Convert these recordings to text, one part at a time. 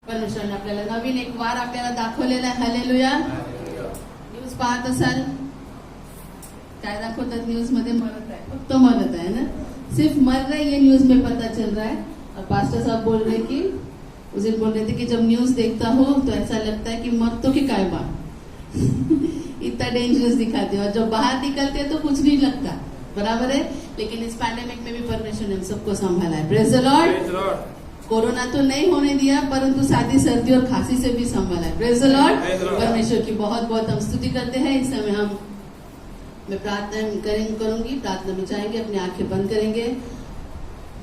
परमेश्वराने आपल्याला नवीन एक वार आपल्याला दाखवलेला आहे. हालेलुया. न्यूज पाहत असाल, काय दाखवतात न्यूज मध्ये? मरत आहे, फक्त मरत आहे ना, सिर्फ मर रहे, ये न्यूज में पता चल रहा है. और पास्टर साहब बोल रहे कि उस दिन बोल रहे थे कि जब न्यूज देखता हो तो ऐसा लगता है कि मर तो कि काय बात इतना डेंजरस दिखाते हैं, और जब बाहर निकलते हैं तो कुछ नहीं लगता. बराबर है. लेकिन इस पैंडेमिक में भी परमेश्वर ने हम सबको संभाला है. Praise the Lord. कोरोना तो नहीं होने दिया, परंतु साथ ही सर्दी और खांसी से भी संभाला है. Praise the Lord. परमेश्वर की बहुत बहुत हम स्तुति करते हैं. इस समय मैं प्रार्थना करूंगी. प्रार्थना में जाएंगे, अपनी आंखें बंद करेंगे.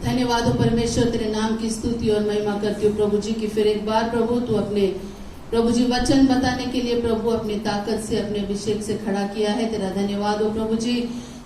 धन्यवाद हो परमेश्वर, तेरे नाम की स्तुति और महिमा करती हूँ प्रभु जी की फिर एक बार प्रभु तू अपने प्रभु जी वचन बताने के लिए प्रभु अपनी ताकत से अपने अभिषेक से खड़ा किया है. तेरा धन्यवाद हो प्रभु जी.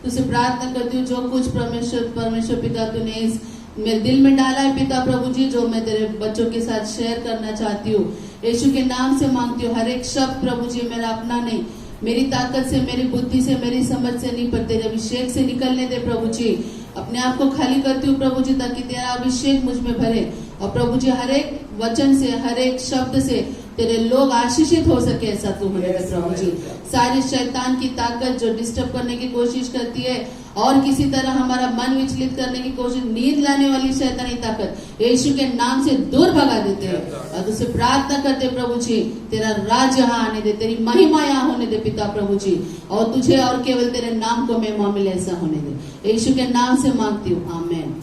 तुझसे प्रार्थना करती हूँ जो कुछ परमेश्वर पिता तूने इस मेरे दिल में डाला है पिता प्रभु जी, जो मैं तेरे बच्चों के साथ शेयर करना चाहती हूँ, यीशु के नाम से मांगती हूँ. हर एक शब्द प्रभु जी मेरा अपना नहीं, मेरी ताकत से, मेरी बुद्धि से, मेरी समझ से नहीं, पर तेरे अभिषेक से निकलने दे प्रभु जी. अपने आप को खाली करती हूँ प्रभु जी, ताकि तेरा अभिषेक मुझ में भरे. और प्रभु जी हर एक वचन से, हर एक शब्द से तेरे लोग आशीषित हो सके, ऐसा तू होने दे प्रभु जी. सारी शैतान की ताकत जो डिस्टर्ब करने की कोशिश करती है और किसी तरह हमारा मन विचलित करने की कोशिश, नींद लाने वाली शैतानी ताकत यीशु के नाम से दूर भगा देते हैं. और तुझसे प्रार्थना करते प्रभु जी, तेरा राज यहाँ आने दे, तेरी महिमा यहाँ होने दे पिता प्रभु जी, और तुझे और केवल तेरे नाम को महिमा मिले, ऐसा होने दे. यीशु के नाम से मांगती हूँ, आमेन.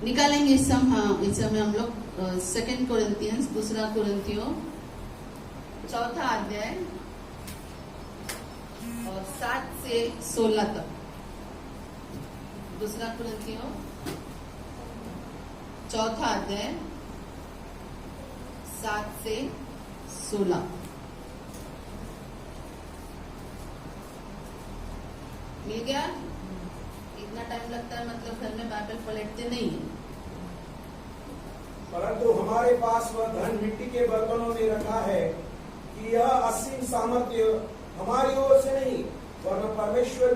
निकालेंगे इस समय हम लोग 2 कोरिन्थियंस, 2 कोरिन्थियों 4 अध्याय और 7 से 16 तक. 2 कोरिन्थियों 4 अध्याय 7 से 16. मिल गया? इतना टाइम लगता है, मतलब घर में बाइबल पलटते नहीं है. परंतु हमारे पास वह धन मिट्टी के बर्तनों में रखा है कि यह असीम सामर्थ्य हमारी ओर से नहीं, वरन परमेश्वर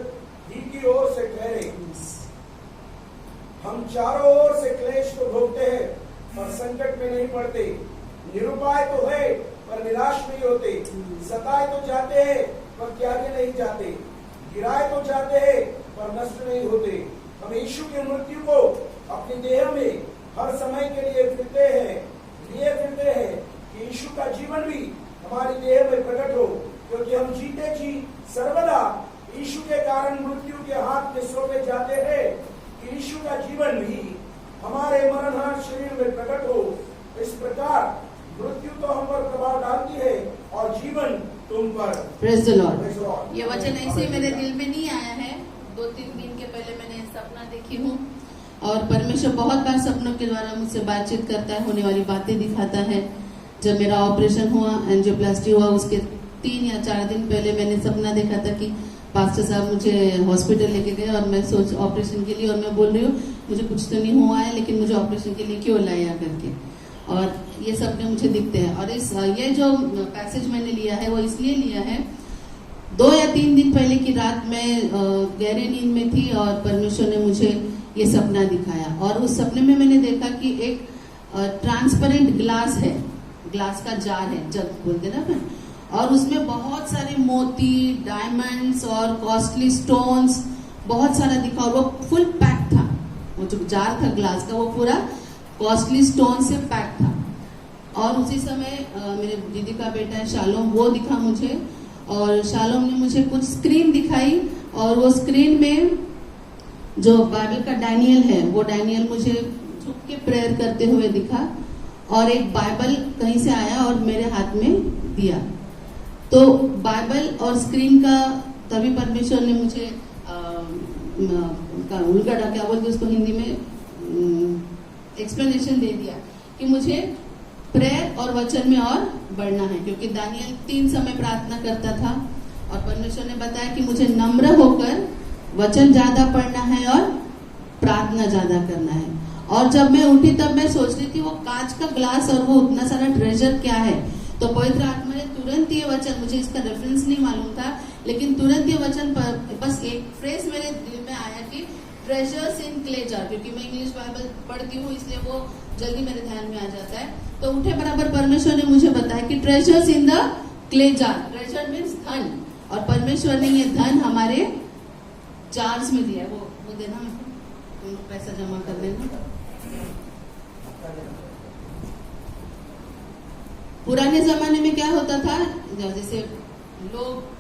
ही की ओर से ठहरे. हम चारों ओर से क्लेश को भोगते हैं पर संकट में नहीं पड़ते, निरुपाय तो है पर निराश नहीं होते, सताए तो जाते हैं पर त्यागे नहीं जाते, गिराए तो जाते हैं पर नष्ट नहीं होते. हम यीशु की मृत्यु को अपनी देह में हर समय के लिए लिए फिरते हैं कि यीशु का जीवन भी हमारी देह में प्रकट हो, क्योंकि हम जीते जी सर्वदा यीशु के कारण मृत्यु के हाथ में सौंपे जाते हैं, कि यीशु का जीवन भी हमारे मरणहार शरीर में प्रकट हो. इस प्रकार मृत्यु तो हम पर प्रभाव डालती है और जीवन तुम पर. Praise the Lord. ये वचन ऐसे मेरे दिल में नहीं आया है. 2-3 दिन के पहले मैंने सपना देखी हूँ, और परमेश्वर बहुत बार सपनों के द्वारा मुझसे बातचीत करता है, होने वाली बातें दिखाता है. जब मेरा ऑपरेशन हुआ, एंजियोप्लास्टी हुआ, उसके 3 या 4 दिन पहले मैंने सपना देखा था कि पास्टर साहब मुझे हॉस्पिटल लेके गए, और मैं सोच ऑपरेशन के लिए, और मैं बोल रही हूँ मुझे कुछ तो नहीं हुआ है, लेकिन मुझे ऑपरेशन के लिए क्यों लाया करके. और ये सपने मुझे दिखते हैं. और ये जो पैसेज मैंने लिया है वो इसलिए लिया है, 2 या 3 दिन पहले की रात में गहरे नींद में थी, और परमेश्वर ने मुझे ये सपना दिखाया. और उस सपने में मैंने देखा कि एक ट्रांसपेरेंट ग्लास है, ग्लास का जार है, जग बोलते ना अपन, और उसमें बहुत सारे मोती, डायमंड्स और कॉस्टली स्टोन्स बहुत सारा दिखा, और वो फुल पैक था. वो जो जार था ग्लास का, वो पूरा कॉस्टली स्टोन से पैक था. और उसी समय मेरे दीदी का बेटा है शालोम, वो दिखा मुझे, और शालोम ने मुझे कुछ स्क्रीन दिखाई, और वो स्क्रीन में जो बाइबल का डैनियल है, वो डैनियल मुझे झुक के प्रेयर करते हुए दिखा, और एक बाइबल कहीं से आया और मेरे हाथ में दिया. तो बाइबल और स्क्रीन का, तभी परमेश्वर ने मुझे उल्टा क्या बोलते उसको हिंदी में एक्सप्लेनेशन दे दिया कि मुझे प्रेयर और वचन में और बढ़ना है, क्योंकि दानियल 3 समय प्रार्थना करता था, और परमेश्वर ने बताया कि मुझे नम्र होकर वचन ज्यादा पढ़ना है और प्रार्थना ज्यादा करना है. और जब मैं उठी तब मैं सोच रही थी वो कांच का ग्लास और वो उतना सारा ट्रेजर क्या है. तो पवित्र आत्मा ने तुरंत ये वचन, मुझे इसका रेफरेंस नहीं मालूम था, लेकिन तुरंत ये वचन पर बस एक फ्रेज मेरे दिल में आया कि ट्रेजर्स इन क्ले जार, क्योंकि मैं इंग्लिश बाइबल पढ़ती हूँ इसलिए वो जल्दी मेरे ध्यान में आ जाता है। तो उठे बराबर परमेश्वर ने मुझे बताया कि treasures in the clay jar, treasure means धन, और परमेश्वर ने ये धन हमारे जार्स में दिया है। वो देना मेरे को, तुम लोग पैसा जमा कर लेना। पुराने जमाने में क्या होता था, जैसे लोग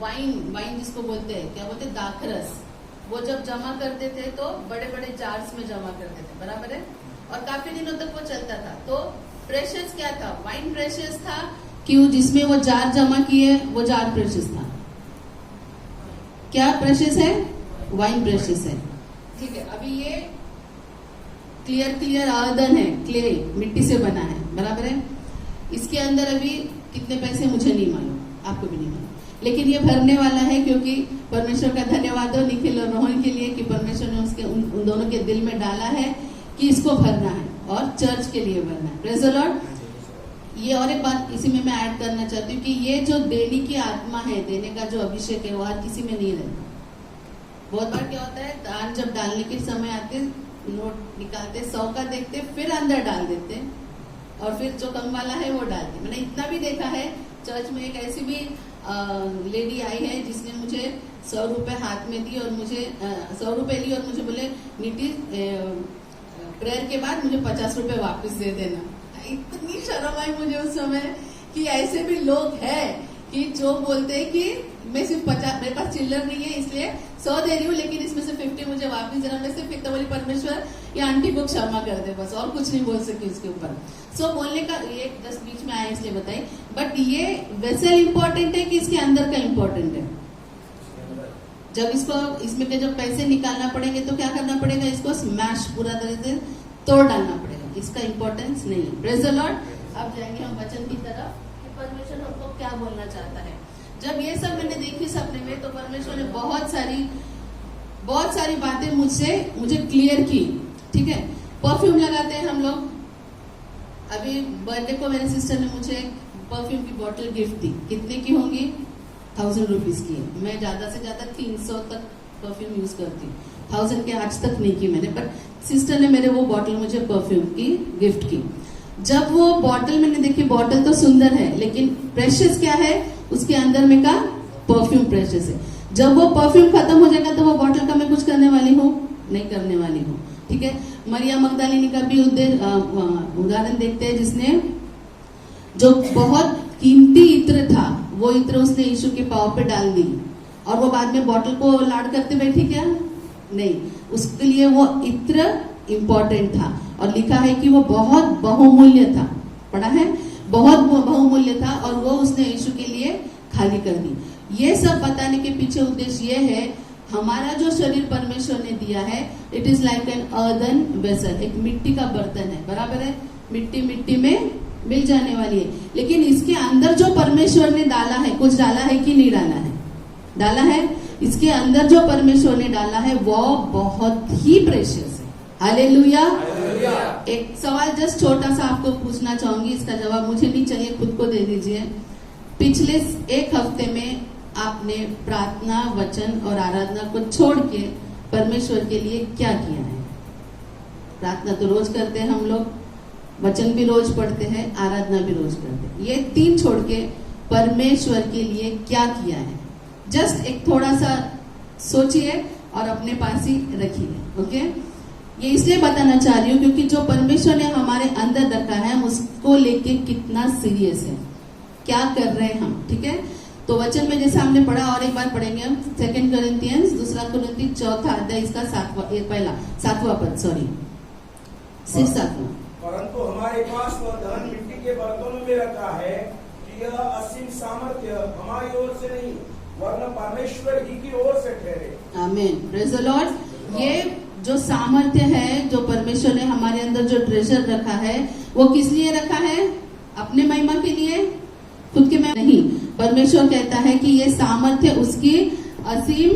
वाइन जिसको बोलते हैं, क्या बोलते हैं, दाखरस, वो जब जमा करते थे तो बड़े बड़े जार्स में जमा करते थे, बराबर है, और काफी दिनों तक वो चलता था। तो प्रेशियस क्या था, वाइन प्रेशियस था, क्यों, जिसमें वो जार जमा किए वो जार प्रेशियस था। क्या प्रेशियस है, वाइन प्रेशियस है, ठीक है। अभी ये क्लियर अर्दन है, क्ले, मिट्टी से बना है, बराबर है। इसके अंदर अभी कितने पैसे मुझे नहीं मालूम, आपको भी नहीं मालूम, लेकिन ये भरने वाला है, क्योंकि परमेश्वर का धन्यवाद हो निखिल और रोहन के लिए कि परमेश्वर ने उसके उन दोनों के दिल में डाला है कि इसको भरना है और चर्च के लिए भरना है। Praise the Lord. ये और एक बात इसी में मैं ऐड करना चाहती हूँ कि ये जो देने की आत्मा है, देने का जो अभिषेक है, वो हर किसी में नहीं रहता। बहुत बार क्या होता है, दान जब डालने के समय आते, नोट निकालते, 100 का देखते, फिर अंदर डाल देते, और फिर जो कम वाला है वो डालते। मैंने इतना भी देखा है, चर्च में एक ऐसी भी लेडी आई है जिसने मुझे 100 रुपए हाथ में दी और मुझे 100 रुपए ली और मुझे बोले, नीति प्रेयर के बाद मुझे 50 रुपए वापस दे देना। इतनी शर्म आई मुझे उस समय कि ऐसे भी लोग हैं कि जो बोलते हैं कि मैं सिर्फ 50, मेरे पास चिल्लर नहीं है इसलिए 100 दे रही हूँ, लेकिन इसमें से 50 मुझे वापस देना। मैं सिर्फ इतना बोली, परमेश्वर ये आंटी को क्षमा कर दे, बस और कुछ नहीं बोल सकी उसके ऊपर। सो बोलने का ये जस्ट बीच में आया इसलिए बताई, बट ये वेसल इम्पोर्टेंट है कि इसके अंदर का इम्पोर्टेंट है। जब इसको इसमें के जब पैसे निकालना पड़ेंगे तो क्या करना पड़ेगा, इसको स्मैश पूरा तरह से तोड़ डालना पड़ेगा, इसका इम्पोर्टेंस नहीं है। Praise the Lord. अब जाएंगे हम वचन की तरफ कि परमेश्वर हमको क्या बोलना चाहता है। जब ये सब मैंने देखी सपने में, तो परमेश्वर ने बहुत सारी बातें मुझे क्लियर की, ठीक है। परफ्यूम लगाते हैं हम लोग। अभी बर्थडे को मेरे सिस्टर ने मुझे परफ्यूम की बोतल गिफ्ट दी। कितने की होंगी, 1000 रुपीज की है। मैं ज्यादा से ज्यादा 300 तक परफ्यूम यूज करती हूँ, 1000 के आज तक नहीं की मैंने, पर सिस्टर ने मेरे वो बोतल मुझे परफ्यूम की गिफ्ट की। जब वो बोतल मैंने देखी, बोतल तो सुंदर है, लेकिन प्रेशियस क्या है, उसके अंदर में का परफ्यूम प्रेशियस है। जब वो परफ्यूम खत्म हो जाएगा तो वो बोतल का मैं कुछ करने वाली हूँ, नहीं करने वाली हूँ, ठीक है। मरिया मगदलिनी का भी उदाहरण देखते हैं, जिसने जो बहुत कीमती इत्र था, वो इत्र उसने यीशु के पाँव पे डाल दी, और वो बाद में बोतल को लाड करते बैठी क्या, नहीं, उसके लिए वो इत्र इम्पोर्टेंट था, और लिखा है कि वो बहुत बहुमूल्य था, पढ़ा है, बहुत बहुमूल्य था, और वो उसने यीशु के लिए खाली कर दी। ये सब बताने के पीछे उद्देश्य ये है, हमारा जो शरीर परमेश्वर ने दिया है, it is like an earthen vessel, एक मिट्टी का बर्तन है, बराबर है। मिट्टी में मिल जाने वाली है, लेकिन इसके अंदर जो परमेश्वर ने डाला है, कुछ डाला है कि नहीं डाला है, डाला है। इसके अंदर जो परमेश्वर ने डाला है वो बहुत ही प्रेशियस है। हालेलुया। एक सवाल जस्ट छोटा सा आपको पूछना चाहूंगी, इसका जवाब मुझे नहीं चाहिए, खुद को दे दीजिए। पिछले एक हफ्ते में आपने प्रार्थना, वचन और आराधना को छोड़ के परमेश्वर के लिए क्या किया है? प्रार्थना तो रोज करते हैं हम लोग, वचन भी रोज पढ़ते हैं, आराधना भी रोज करते हैं, ये 3 छोड़ के परमेश्वर के लिए क्या किया है? जस्ट एक थोड़ा सा सोचिए और अपने पास ही रखिए, ओके। ये इसलिए बताना चाह रही हूँ क्योंकि जो परमेश्वर ने हमारे अंदर रखा है, हम उसको लेके कितना सीरियस है, क्या कर रहे हैं हम, ठीक है। तो वचन में जैसे हमने पढ़ा, और एक बार पढ़ेंगे हम 2 कोरिन्थियंस 2 कोरिन्थी 4 अध्याय, इसका 7वां पद, सॉरी, सिर्फ 7वां। परंतु हमारे पास वह धन मिट्टी के बर्तनों में रखा है कि यह असीम सामर्थ्य हमारी ओर से नहीं, वरन परमेश्वर ही की ओर से ठहरे। आमीन, प्रेज़ द लॉर्ड। ये जो सामर्थ्य है, जो परमेश्वर ने हमारे अंदर जो ट्रेजर रखा है, वो किस लिए रखा है? अपने महिमा के लिए, खुद के में नहीं। परमेश्वर कहता है कि ये सामर्थ्य उसकी असीम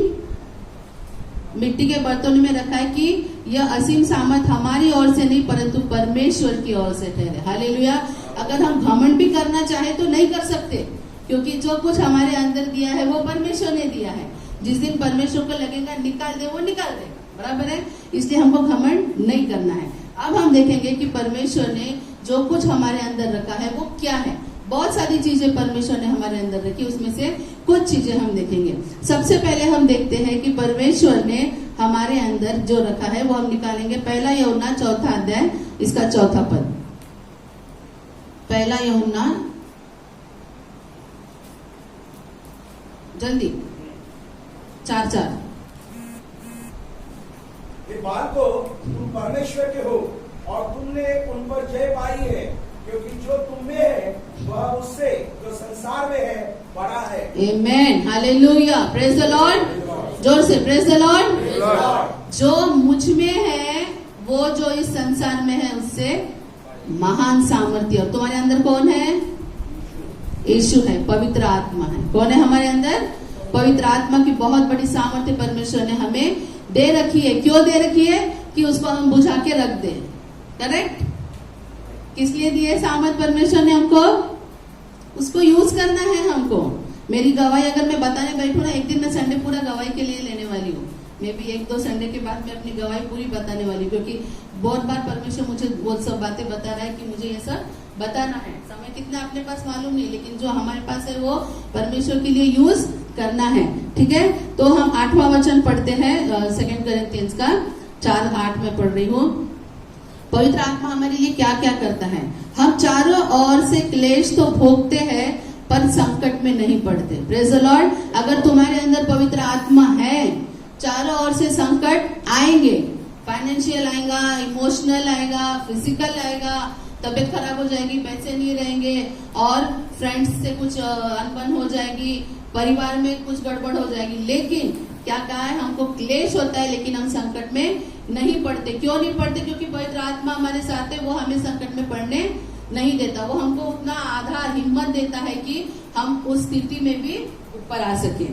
मिट्टी के बर्तनों में रखा है कि यह असीम सामर्थ हमारी ओर से नहीं, परंतु परमेश्वर की ओर से ठहरे। हालेलुया। अगर हम घमंड भी करना चाहे तो नहीं कर सकते, क्योंकि जो कुछ हमारे अंदर दिया है वो परमेश्वर ने दिया है। जिस दिन परमेश्वर को लगेगा निकाल दे, वो निकाल देगा, बराबर है। इसलिए हमको घमंड नहीं करना है। अब हम देखेंगे कि परमेश्वर ने जो कुछ हमारे अंदर रखा है वो क्या है। बहुत सारी चीजें परमेश्वर ने हमारे अंदर रखी, उसमें से कुछ चीजें हम देखेंगे। सबसे पहले हम देखते हैं कि परमेश्वर ने हमारे अंदर जो रखा है वो हम निकालेंगे। पहला यूहन्ना 4 अध्याय, इसका 4 पद। पहला यूहन्ना, जल्दी, 4:4। ये बालको, तुम परमेश्वर के हो और तुमने उन पर जय पाई है, क्योंकि जो तुम में है वह उससे जो संसार में है बड़ा है। आमेन, हालेलुया, प्रेज द लॉर्ड, जोर से प्रेज द लॉर्ड। जो मुझ में है वो जो इस संसार में है उससे महान सामर्थ्य। और तुम्हारे अंदर कौन है? यीशु है, पवित्र आत्मा है। कौन है हमारे अंदर? पवित्र आत्मा की बहुत बड़ी सामर्थ्य परमेश्वर ने हमें दे रखी है। क्यों दे रखी है? कि उसको हम बुझा के रख दे। करेक्ट? किस लिए दिए सामर्थ परमेश्वर ने हमको? उसको यूज करना है हमको। मेरी गवाही अगर मैं बताने बैठू ना, एक दिन मैं संडे पूरा गवाही के लिए लेने वाली हूँ। मैं भी 1-2 संडे के बाद मैं अपनी गवाही पूरी बताने वाली, क्योंकि बहुत बार परमेश्वर मुझे वो सब बातें बता रहा है कि मुझे ये सब बताना है। समय कितना अपने पास मालूम नहीं, लेकिन जो हमारे पास है वो परमेश्वर के लिए यूज करना है। ठीक है, तो हम 8वां वचन पढ़ते हैं, 2 कोरिन्थियंस का 4:8 में पढ़ रही हूँ। पवित्र आत्मा हमारे लिए क्या क्या करता है। हम चारों ओर से क्लेश तो भोगते हैं पर संकट में नहीं पड़ते। Praise the Lord. अगर तुम्हारे अंदर पवित्र आत्मा है, चारों ओर से संकट आएंगे। फाइनेंशियल आएगा, इमोशनल आएगा, फिजिकल आएगा, तबीयत खराब हो जाएगी, पैसे नहीं रहेंगे, और फ्रेंड्स से कुछ अनबन हो जाएगी, परिवार में कुछ गड़बड़ हो जाएगी। लेकिन क्या कहा है? हमको क्लेश होता है लेकिन हम संकट में नहीं पड़ते। क्यों नहीं पड़ते? क्योंकि पवित्र आत्मा हमारे साथ है, वो हमें संकट में पड़ने नहीं देता। वो हमको उतना आधार, हिम्मत देता है कि हम उस स्थिति में भी ऊपर आ सके।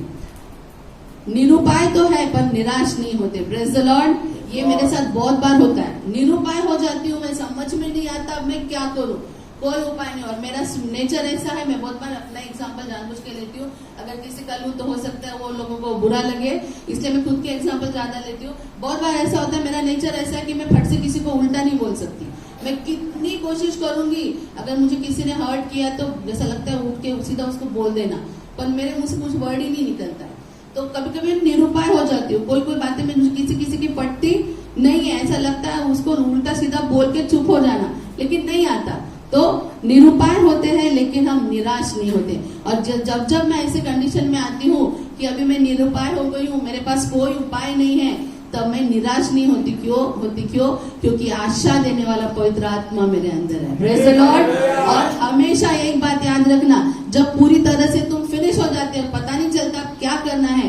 निरुपाय तो है पर निराश नहीं होते। Praise the Lord. ये मेरे साथ बहुत बार होता है। निरुपाय हो जाती हूँ मैं, समझ में नहीं आता अब मैं क्या करूँ, कोई उपाय नहीं। और मेरा नेचर ऐसा है, मैं बहुत बार अपना एग्जांपल जानबूझ के लेती हूँ। अगर किसी का लूँ तो हो सकता है वो लोगों को बुरा लगे, इसलिए मैं खुद के एग्जांपल ज्यादा लेती हूँ। बहुत बार ऐसा होता है, मेरा नेचर ऐसा है कि मैं फट से किसी को उल्टा नहीं बोल सकती। मैं कितनी कोशिश करूंगी, अगर मुझे किसी ने हर्ट किया तो जैसा लगता है उठ के सीधा उसको बोल देना, पर मेरे मुंह से कुछ वर्ड ही नहीं निकलता है। तो कभी कभी निरुपाय हो जाती हूँ। कोई बातें में मुझे किसी की पटती नहीं है, ऐसा लगता है उसको उल्टा सीधा बोल के चुप हो जाना, लेकिन नहीं आता। तो निरुपाय होते हैं लेकिन हम निराश नहीं होते। और जब मैं ऐसे कंडीशन में आती हूँ कि अभी मैं निरुपाय हो गई हूँ, मेरे पास कोई उपाय नहीं है, तब मैं निराश नहीं होती। क्यों? क्योंकि आशा देने वाला पवित्र आत्मा मेरे अंदर है। Praise the Lord. और हमेशा एक बात याद रखना, जब पूरी तरह से तुम फिनिश हो जाते हो, पता नहीं चलता क्या करना है,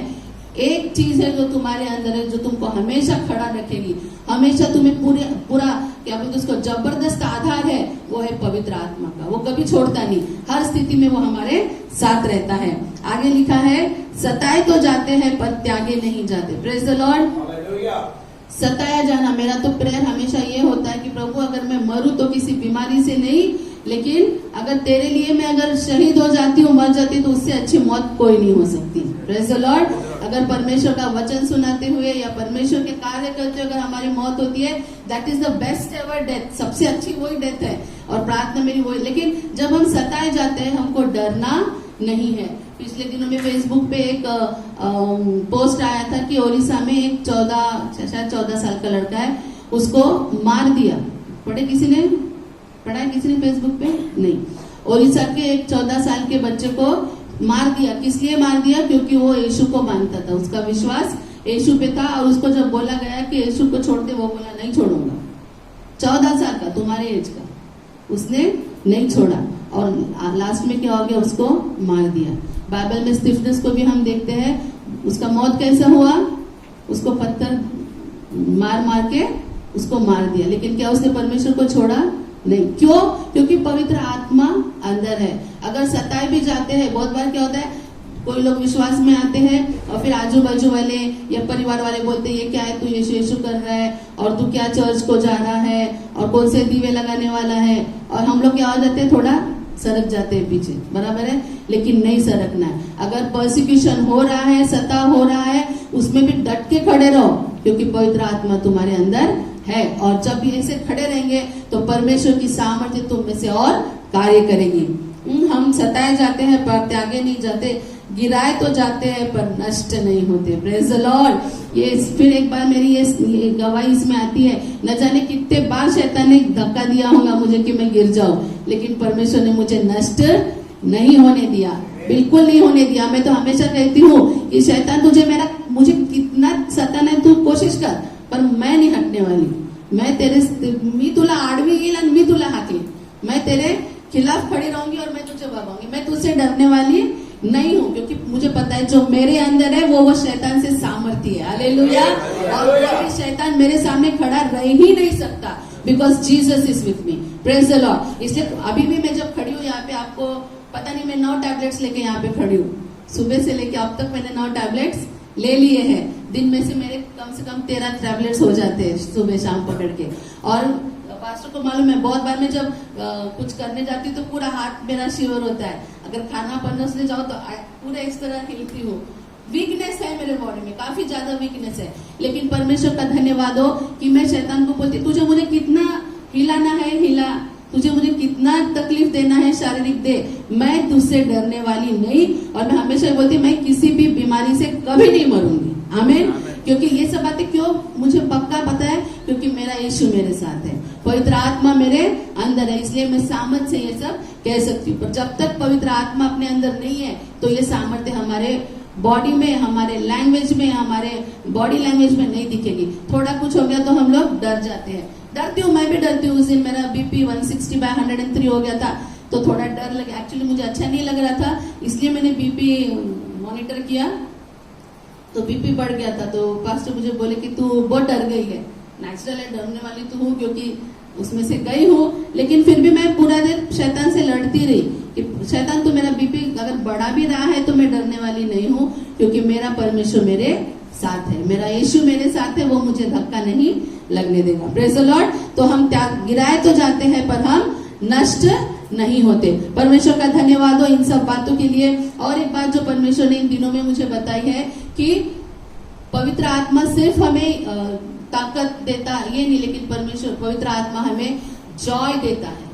एक चीज है जो तुम्हारे अंदर है, जो तुमको हमेशा खड़ा रखेगी, हमेशा तुम्हें पूरा क्या बोलते उसको, जबरदस्त आधार है, वो है पवित्र आत्मा का। वो कभी छोड़ता नहीं, हर स्थिति में वो हमारे साथ रहता है। आगे लिखा है, सताए तो जाते हैं पर त्यागे नहीं जाते। Praise the Lord. सताया जाना, मेरा तो प्रेयर हमेशा ये होता है कि प्रभु अगर मैं मरूं तो किसी बीमारी से नहीं, लेकिन अगर तेरे लिए मैं अगर शहीद हो जाती हूँ, मर जाती, तो उससे अच्छी मौत कोई नहीं हो सकती। Praise the Lord. अगर परमेश्वर का वचन सुनाते हुए या परमेश्वर के कार्य करते हुए अगर हमारी मौत होती है, that is the best ever death. सबसे अच्छी वही डेथ है, और प्रार्थना मेरी वही। लेकिन जब हम सताए जाते हैं, हमको डरना नहीं है। पिछले दिनों में फेसबुक पे एक पोस्ट आया था कि ओडिशा में एक 14 साल का लड़का है, उसको मार दिया। पढ़ा है किसी ने फेसबुक पे? नहीं। ओडिशा के एक 14 साल के बच्चे को मार दिया। किस लिए मार दिया? क्योंकि वो यीशु को मानता था, उसका विश्वास यीशु पे था। और उसको जब बोला गया कि यीशु को छोड़ दे, वो बोला नहीं छोड़ूंगा। 14 साल का, तुम्हारे एज का, उसने नहीं छोड़ा, और लास्ट में क्या हो गया, उसको मार दिया। बाइबल में स्टीफनस को भी हम देखते हैं, उसका मौत कैसा हुआ, उसको पत्थर मार के उसको मार दिया, लेकिन क्या उसने परमेश्वर को छोड़ा? नहीं। क्यों? क्योंकि पवित्र आत्मा अंदर है। अगर सताए भी जाते हैं, बहुत बार क्या होता है, कोई लोग विश्वास में आते हैं और फिर आजू बाजू वाले या परिवार वाले बोलते हैं, ये क्या है, तू यीशु कर रहा है, और तू क्या चर्च को जा रहा है, और कौन से दीवे लगाने वाला है, और हम लोग क्या हो जाते हैं, थोड़ा सरक जाते हैं पीछे, बराबर है, लेकिन नहीं सरकना है। अगर परसिक्यूशन हो रहा है, सता हो रहा है, उसमें भी डट के खड़े रहो, क्योंकि पवित्र आत्मा तुम्हारे अंदर है। और जब भी ऐसे खड़े रहेंगे तो परमेश्वर की सामर्थ्य तुम में से और कार्य करेगी। हम सताए जाते हैं पर त्यागे नहीं जाते, गिराए तो जाते हैं पर नष्ट नहीं होते। Praise the Lord. ये फिर एक बार मेरी ये गवाही इसमें आती है, न जाने कितने बार शैतान ने धक्का दिया होगा मुझे कि मैं गिर जाऊं, लेकिन परमेश्वर ने मुझे नष्ट नहीं होने दिया, बिल्कुल नहीं होने दिया। मैं तो हमेशा कहती हूँ कि शैतान मुझे कितना सताना है तू कोशिश कर, पर मैं नहीं हटने वाली। मी तुला आडवी येईल आणि मी तुला हाकली, मैं तेरे खिलाफ खड़ी रहूंगी और मैं तुझे भगाऊंगी। मैं तुझसे डरने वाली नहीं हूँ, क्योंकि मुझे पता है जो मेरे अंदर है वो शैतान से सामर्थ्य है। हालेलुया। और कोई शैतान मेरे सामने खड़ा रह ही नहीं सकता, because Jesus is with me. Praise the Lord. इसलिए अभी भी मैं जब खड़ी हूँ यहाँ पे, आपको पता नहीं, मैं 9 टैबलेट्स लेके यहाँ पे खड़ी हूँ। सुबह से लेके अब तक मैंने 9 टैबलेट्स ले लिए हैं। दिन में से मेरे कम से कम 13 टैबलेट्स हो जाते हैं सुबह शाम पकड़ के। और पास्टर को मालूम है, बहुत बार मैं जब कुछ करने जाती हूँ तो पूरा हाथ मेरा शिवर होता है। अगर खाना परोसने जाओ तो पूरा इस तरह हिलती हूँ। वीकनेस है मेरे बॉडी में, काफी ज्यादा वीकनेस है, लेकिन परमेश्वर का धन्यवाद हो कि मैं शैतान को बोलती, तुझे मुझे कितना हिलाना है हिला, तुझे मुझे कितना तकलीफ देना है शारीरिक दे, मैं तुझसे डरने वाली नहीं। और मैं हमेशा बोलती, मैं किसी भी बीमारी से कभी नहीं मरूंगी। आमीन। क्योंकि ये सब बातें क्यों मुझे पक्का पता है, क्योंकि मेरा यीशु मेरे साथ है, पवित्र आत्मा मेरे अंदर है, इसलिए मैं सामर्थ्य से ये सब कह सकती हूँ। पर जब तक पवित्र आत्मा अपने अंदर नहीं है तो ये सामर्थ्य हमारे बॉडी में, हमारे लैंग्वेज में, हमारे बॉडी लैंग्वेज में नहीं दिखेगी। थोड़ा कुछ हो गया तो हम लोग डर जाते हैं। डरती हूँ, मैं भी डरती हूँ। उस दिन मेरा बीपी 160/103 हो गया था, तो थोड़ा डर लगा। एक्चुअली मुझे अच्छा नहीं लग रहा था, इसलिए मैंने बीपी मॉनिटर किया तो बीपी बढ़ गया था। तो पास्टर मुझे बोले कि तू बहुत डर गई है। नेचुरल है, डरने वाली तो हूँ, क्योंकि उसमें से गई हूँ, लेकिन फिर भी मैं पूरा दिन शैतान से लड़ती रही कि शैतान तो मेरा बीपी अगर बढ़ा भी रहा है तो मैं डरने वाली नहीं हूँ, क्योंकि मेरा परमेश्वर मेरे साथ है, मेरा यीशु मेरे साथ है, वो मुझे धक्का नहीं लगने देगा। Praise the Lord. तो हम गिराए तो जाते हैं पर हम नष्ट नहीं होते। परमेश्वर का धन्यवाद हो इन सब बातों के लिए। और एक बात जो परमेश्वर ने इन दिनों में मुझे बताई है कि पवित्र आत्मा सिर्फ हमें ताकत देता ये नहीं, लेकिन परमेश्वर पवित्र आत्मा हमें जॉय देता है।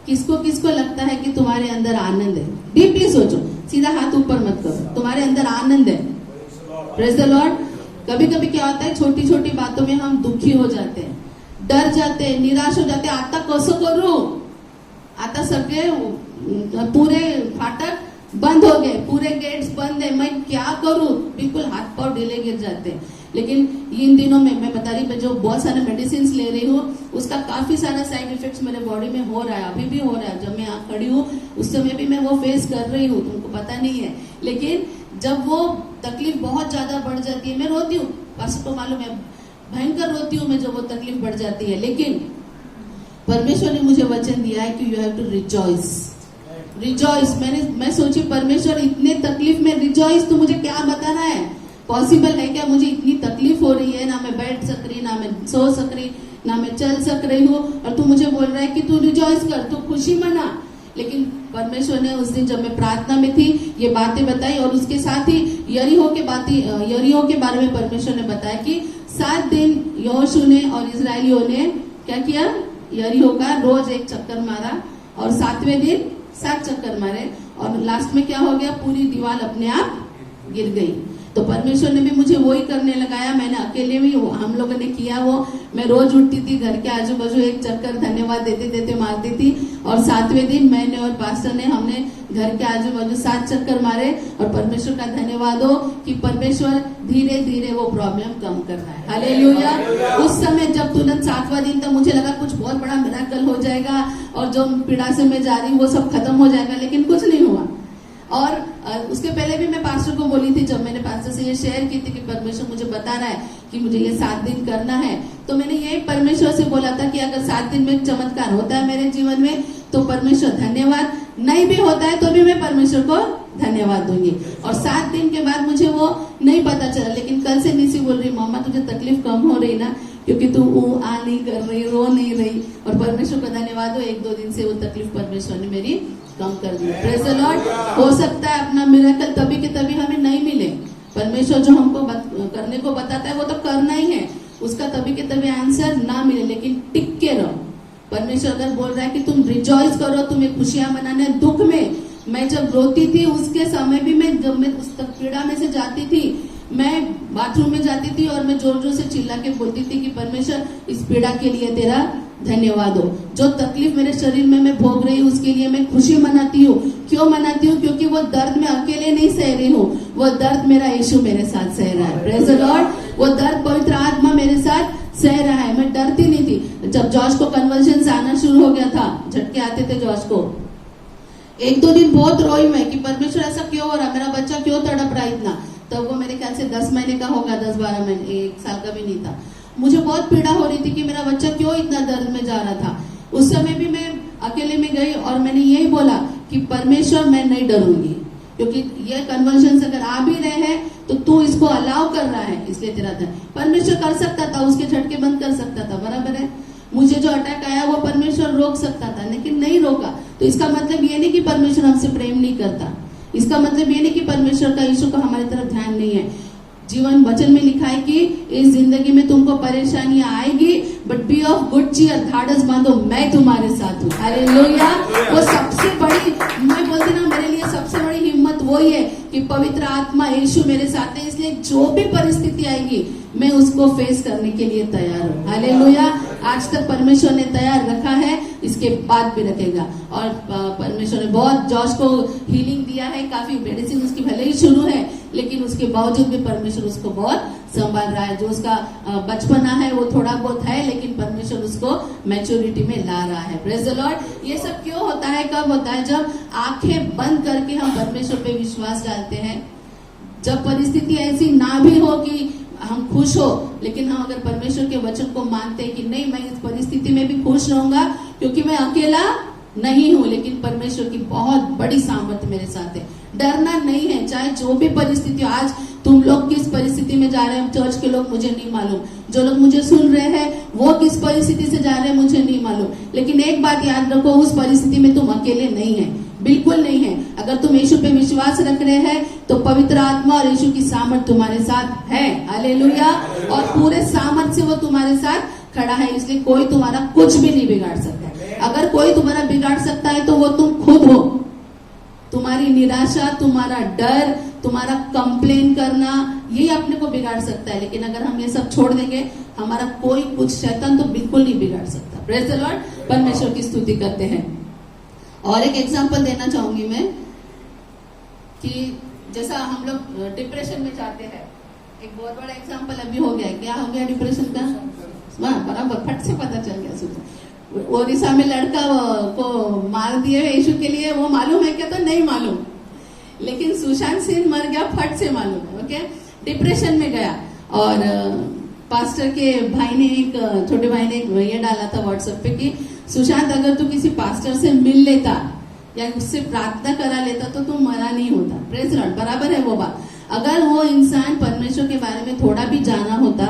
किसको किसको लगता है कि तुम्हारे अंदर आनंद है? डीपली सोचो, सीधा हाथ ऊपर मत करो, तुम्हारे अंदर आनंद है। Praise the Lord. कभी कभी क्या होता है, छोटी छोटी बातों में हम दुखी हो जाते हैं, डर जाते हैं, निराश हो जाते हैं। आता कसं करू, आता सगळे पूरे फाटक बंद हो गए, पूरे गेट्स बंद है, मैं क्या करूं, बिल्कुल हाथ पांव ढीले गिर जाते हैं। लेकिन इन दिनों में मैं बता रही, मैं जो बहुत सारे मेडिसिन ले रही हूँ, उसका काफी सारा साइड इफेक्ट्स मेरे बॉडी में हो रहा है, अभी भी हो रहा है। जब मैं यहाँ खड़ी हूँ उस समय भी मैं वो फेस कर रही हूँ, तुमको पता नहीं है। लेकिन जब वो तकलीफ बहुत ज्यादा बढ़ जाती है, मैं रोती हूँ, बस को मालूम है, भयंकर रोती हूँ मैं जब वो तकलीफ बढ़ जाती है। लेकिन परमेश्वर ने मुझे वचन दिया है कि you have to rejoice. Rejoice, मैं सोची परमेश्वर इतने तकलीफ में रिजॉइस, तो मुझे क्या बताना है? पॉसिबल है क्या? मुझे इतनी तकलीफ हो रही है, ना मैं बैठ सक रही, ना मैं सो सक रही, ना मैं चल सक रही हूँ, और तू मुझे बोल रहा है कि तू रिजॉइस कर, तू खुशी मना। लेकिन परमेश्वर ने उस दिन जब मैं प्रार्थना में थी ये बातें बताई, और उसके साथ ही यरीहो के बारे में परमेश्वर ने बताया कि 7 दिन यहोशू ने और इजरायलियों ने क्या किया, यरीहो का रोज एक चक्कर मारा, और 7वें दिन 7 चक्कर मारे, और लास्ट में क्या हो गया, पूरी दीवार अपने आप गिर गई। तो परमेश्वर ने भी मुझे वही करने लगाया। मैंने अकेले भी, हम लोगों ने किया वो, मैं रोज उठती थी, घर के आजू बाजू एक चक्कर धन्यवाद देते देते मारती थी, और 7वें दिन मैंने और पास्टर ने, हमने घर के आजू बाजू 7 चक्कर मारे। और परमेश्वर का धन्यवाद हो कि परमेश्वर धीरे धीरे वो प्रॉब्लम कम कर रहा है। हालेलुया। उस समय जब तुरंत 7वां दिन, तब मुझे लगा कुछ बहुत बड़ा मिराकल हो जाएगा और जो पीड़ा से मैं जा रही हूँ वो सब खत्म हो जाएगा, लेकिन कुछ नहीं हुआ। और उसके पहले भी मैं पास्टर को बोली थी, जब मैंने पास्टर से ये शेयर की थी कि परमेश्वर मुझे बता रहा है कि मुझे ये 7 दिन करना है, तो मैंने ये परमेश्वर से बोला था कि अगर 7 दिन में चमत्कार होता है मेरे जीवन में तो परमेश्वर धन्यवाद, नहीं भी होता है तो भी मैं परमेश्वर को धन्यवाद दूंगी। और 7 दिन के बाद मुझे वो नहीं पता चला। लेकिन कल से निसी बोल रही मामा तुझे तकलीफ कम हो रही ना, क्योंकि तू आ नहीं कर रही, रो नहीं रही। और परमेश्वर का धन्यवाद हो, 1-2 दिन से वो तकलीफ परमेश्वर ने मेरी कम कर दी। Praise the Lord. हो सकता है अपना मिरेकल तभी के तभी हमें नहीं मिले। परमेश्वर जो हमको करने को बताता है वो तो करना ही है, उसका तभी के तभी आंसर ना मिले, लेकिन टिक के रहो। परमेश्वर अगर बोल रहा है कि तुम रिजॉइस करो, तुम्हें खुशियां मनाने दुख में। मैं जब रोती थी उसके समय भी जब मैं उस पीड़ा में से जाती थी, मैं बाथरूम में जाती थी और मैं जोर जोर से चिल्ला के बोलती थी कि परमेश्वर इस पीड़ा के लिए तेरा धन्यवाद हो। जो तकलीफ मेरे शरीर में मैं भोग रही हूँ उसके लिए मैं खुशी मनाती हूँ। क्यों मनाती हूँ? क्योंकि वो दर्द मैं अकेले नहीं सह रही हूँ, वो दर्द मेरा यीशु मेरे साथ सह रहा है। Praise the Lord. वो दर्द पवित्र आत्मा मेरे साथ सह रहा है। मैं डरती नहीं थी। जब जॉर्ज को कन्वर्जन आना शुरू हो गया था, झटके आते थे जॉर्ज को, 1-2 दिन बहुत रोई मैं कि परमेश्वर ऐसा क्यों हो रहा, मेरा बच्चा क्यों तड़प रहा इतना। तब वो मेरे ख्याल से 10 महीने का होगा, 10-12 महीने, 1 साल का भी नहीं था। मुझे बहुत पीड़ा हो रही थी कि मेरा बच्चा क्यों इतना दर्द में जा रहा था। उस समय भी मैं अकेले में गई और मैंने यही बोला कि परमेश्वर मैं नहीं डरूंगी, क्योंकि ये कन्वर्जन अगर आ भी रहे हैं तो तू इसको अलाउ कर रहा है, इसलिए तेरा था। परमेश्वर कर सकता था, उसके झटके बंद कर सकता था, बराबर है। मुझे जो अटैक आया वो परमेश्वर रोक सकता था, लेकिन नहीं रोका। तो इसका मतलब ये नहीं कि परमेश्वर हमसे प्रेम नहीं करता, इसका मतलब ये नहीं कि परमेश्वर का यीशु का हमारी तरफ ध्यान नहीं है। जीवन वचन में लिखा है कि इस जिंदगी में तुमको परेशानियां आएगी, but be of good cheer, धाड़स बांधो, मैं तुम्हारे साथ हूँ। हालेलुया। वो सबसे बड़ी, मैं बोलती ना, मेरे लिए सबसे बड़ी हिम्मत वही है कि पवित्र आत्मा यीशु मेरे साथ है, इसलिए जो भी परिस्थिति आएगी मैं उसको फेस करने के लिए तैयार हूँ। हालेलुया। आज तक परमेश्वर ने तैयार रखा है, इसके बाद भी रखेगा। और परमेश्वर ने बहुत जॉर्ज को हीलिंग दिया है, काफी मेडिसिन उसकी भले ही शुरू है, लेकिन उसके बावजूद भी परमेश्वर उसको बहुत संभाल रहा है। जो उसका बचपना है वो थोड़ा बहुत है, लेकिन परमेश्वर उसको मैच्योरिटी में ला रहा है। Praise the Lord. ये सब क्यों होता है, कब होता है? जब आंखें बंद करके हम परमेश्वर पे विश्वास डालते हैं। जब परिस्थिति ऐसी ना भी हो कि हम खुश हो, लेकिन हम अगर परमेश्वर के वचन को मानते हैं कि नहीं, मैं इस परिस्थिति में भी खुश रहूंगा क्योंकि मैं अकेला नहीं हूँ, लेकिन परमेश्वर की बहुत बड़ी सामर्थ्य मेरे साथ है। डरना नहीं है, चाहे जो भी परिस्थिति हो। आज तुम लोग किस परिस्थिति में जा रहे हैं, चर्च के लोग मुझे नहीं मालूम, जो लोग मुझे सुन रहे हैं वो किस परिस्थिति से जा रहे हैं मुझे नहीं मालूम, लेकिन एक बात याद रखो, उस परिस्थिति में तुम अकेले नहीं है, बिल्कुल नहीं है। अगर तुम यीशु पे विश्वास रख रहे हैं तो पवित्र आत्मा और यीशु की सामर्थ तुम्हारे साथ है। हालेलुया। और पूरे सामर्थ से वो तुम्हारे साथ खड़ा है, इसलिए कोई तुम्हारा कुछ भी नहीं बिगाड़ सकता। अगर कोई तुम्हारा बिगाड़ सकता है तो वो तुम खुद हो। तुम्हारी निराशा, तुम्हारा डर, तुम्हारा कंप्लेन करना, ये अपने को बिगाड़ सकता है। लेकिन अगर हम ये सब छोड़ देंगे, हमारा कोई कुछ, शैतान तो बिल्कुल नहीं बिगाड़ सकता। Praise the Lord. परमेश्वर की स्तुति करते हैं। और एक एग्जांपल देना चाहूंगी मैं कि जैसा हम लोग डिप्रेशन में जाते हैं, एक बहुत बड़ा एग्जांपल अभी हो गया। क्या हो गया डिप्रेशन का? बराबर, फट से पता चल गया। सुबह ओडिशा में लड़का को मार दिए यीशु के लिए, वो मालूम है क्या? तो नहीं मालूम, लेकिन सुशांत सिंह मर गया, फट से मालूम है। ओके, डिप्रेशन में गया। और पास्टर के भाई ने, एक छोटे भाई ने ये डाला था व्हाट्सएप पे कि सुशांत, अगर तू किसी पास्टर से मिल लेता या उससे प्रार्थना करा लेता तो तू मरा नहीं होता। Praise Lord. बराबर है वो बात। अगर वो इंसान परमेश्वर के बारे में थोड़ा भी जाना होता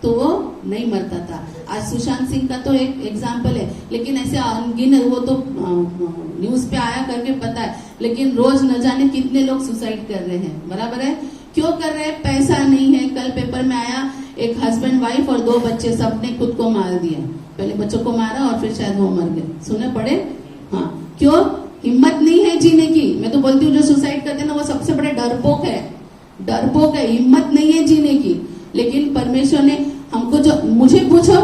तो वो नहीं मरता था। आज सुशांत सिंह का तो एक एग्जाम्पल है, लेकिन ऐसे अनगिन, वो तो न्यूज पे आया करके पता है, लेकिन रोज न जाने कितने लोग सुसाइड कर रहे हैं। बराबर है। क्यों कर रहे हैं? पैसा नहीं है। कल पेपर में आया, एक हस्बैंड वाइफ और 2 बच्चे, सबने खुद को मार दिया। पहले बच्चों को मारा और फिर शायद वो मर गए। सुने पड़े? हाँ। क्यों? हिम्मत नहीं है जीने की। मैं तो बोलती हूँ जो सुसाइड करते हैं ना, वो सबसे बड़े डरपोक है। डरपोक है, हिम्मत नहीं है जीने की। लेकिन परमेश्वर ने हमको, जो मुझे पूछो,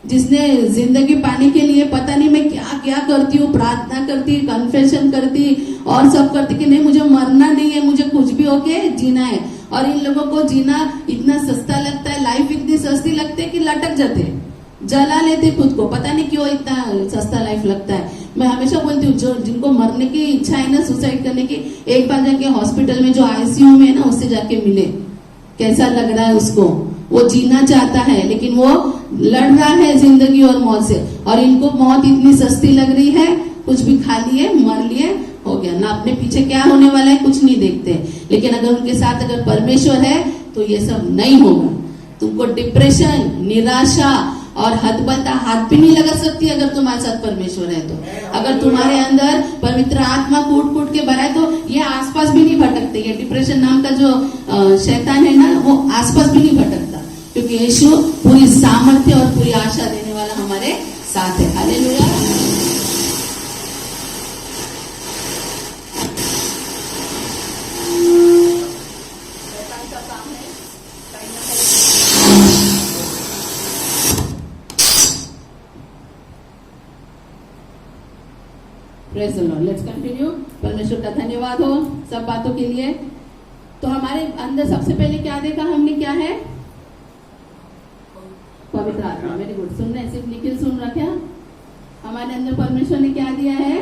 जिसने जिंदगी पाने के लिए पता नहीं मैं क्या क्या करती हूँ, प्रार्थना करती, कन्फेशन करती और सब करती कि नहीं मुझे मरना नहीं है, मुझे कुछ भी होके जीना है। और इन लोगों को जीना इतना सस्ता लगता है, लाइफ इतनी सस्ती लगती है कि लटक जाते, जला लेते खुद को। पता नहीं क्यों इतना सस्ता लाइफ लगता है। मैं हमेशा बोलती हूँ, जो जिनको मरने की इच्छा है ना, सुसाइड करने की, एक बार जाके हॉस्पिटल में जो आईसीयू में है ना, उससे जाके मिले, कैसा लग रहा है उसको। वो जीना चाहता है लेकिन वो लड़ रहा है जिंदगी और मौत से। और इनको मौत इतनी सस्ती लग रही है, कुछ भी खा लिए, मर लिए, हो हो गया ना, अपने पीछे क्या होने वाला है कुछ नहीं देखते, लेकिन अगर उनके साथ अगर परमेश्वर है तो ये सब नहीं होगा। तुमको डिप्रेशन, निराशा और हतबलता हाथ भी नहीं लगा सकती अगर तुम्हारे साथ परमेश्वर है तो। अगर तुम्हारे अंदर पवित्र आत्मा कूट कूट के भरा है तो ये आसपास भी नहीं भटकते। ये डिप्रेशन नाम का जो शैतान है ना, वो आसपास भी नहीं भटकता, क्योंकि यीशु पूरी सामर्थ्य और पूरी आशा देने वाला हमारे साथ है। हालेलुया। शैतान का काम है कहीं ना कहीं। Praise the Lord. Let's continue. परमेश्वर का धन्यवाद हो सब बातों के लिए। तो हमारे अंदर सबसे पहले क्या देखा हमने, क्या है? पवित्र आत्मा। Very good. सुन रहे, सिर्फ निखिल सुन रहा क्या? हमारे अंदर परमेश्वर ने क्या दिया है?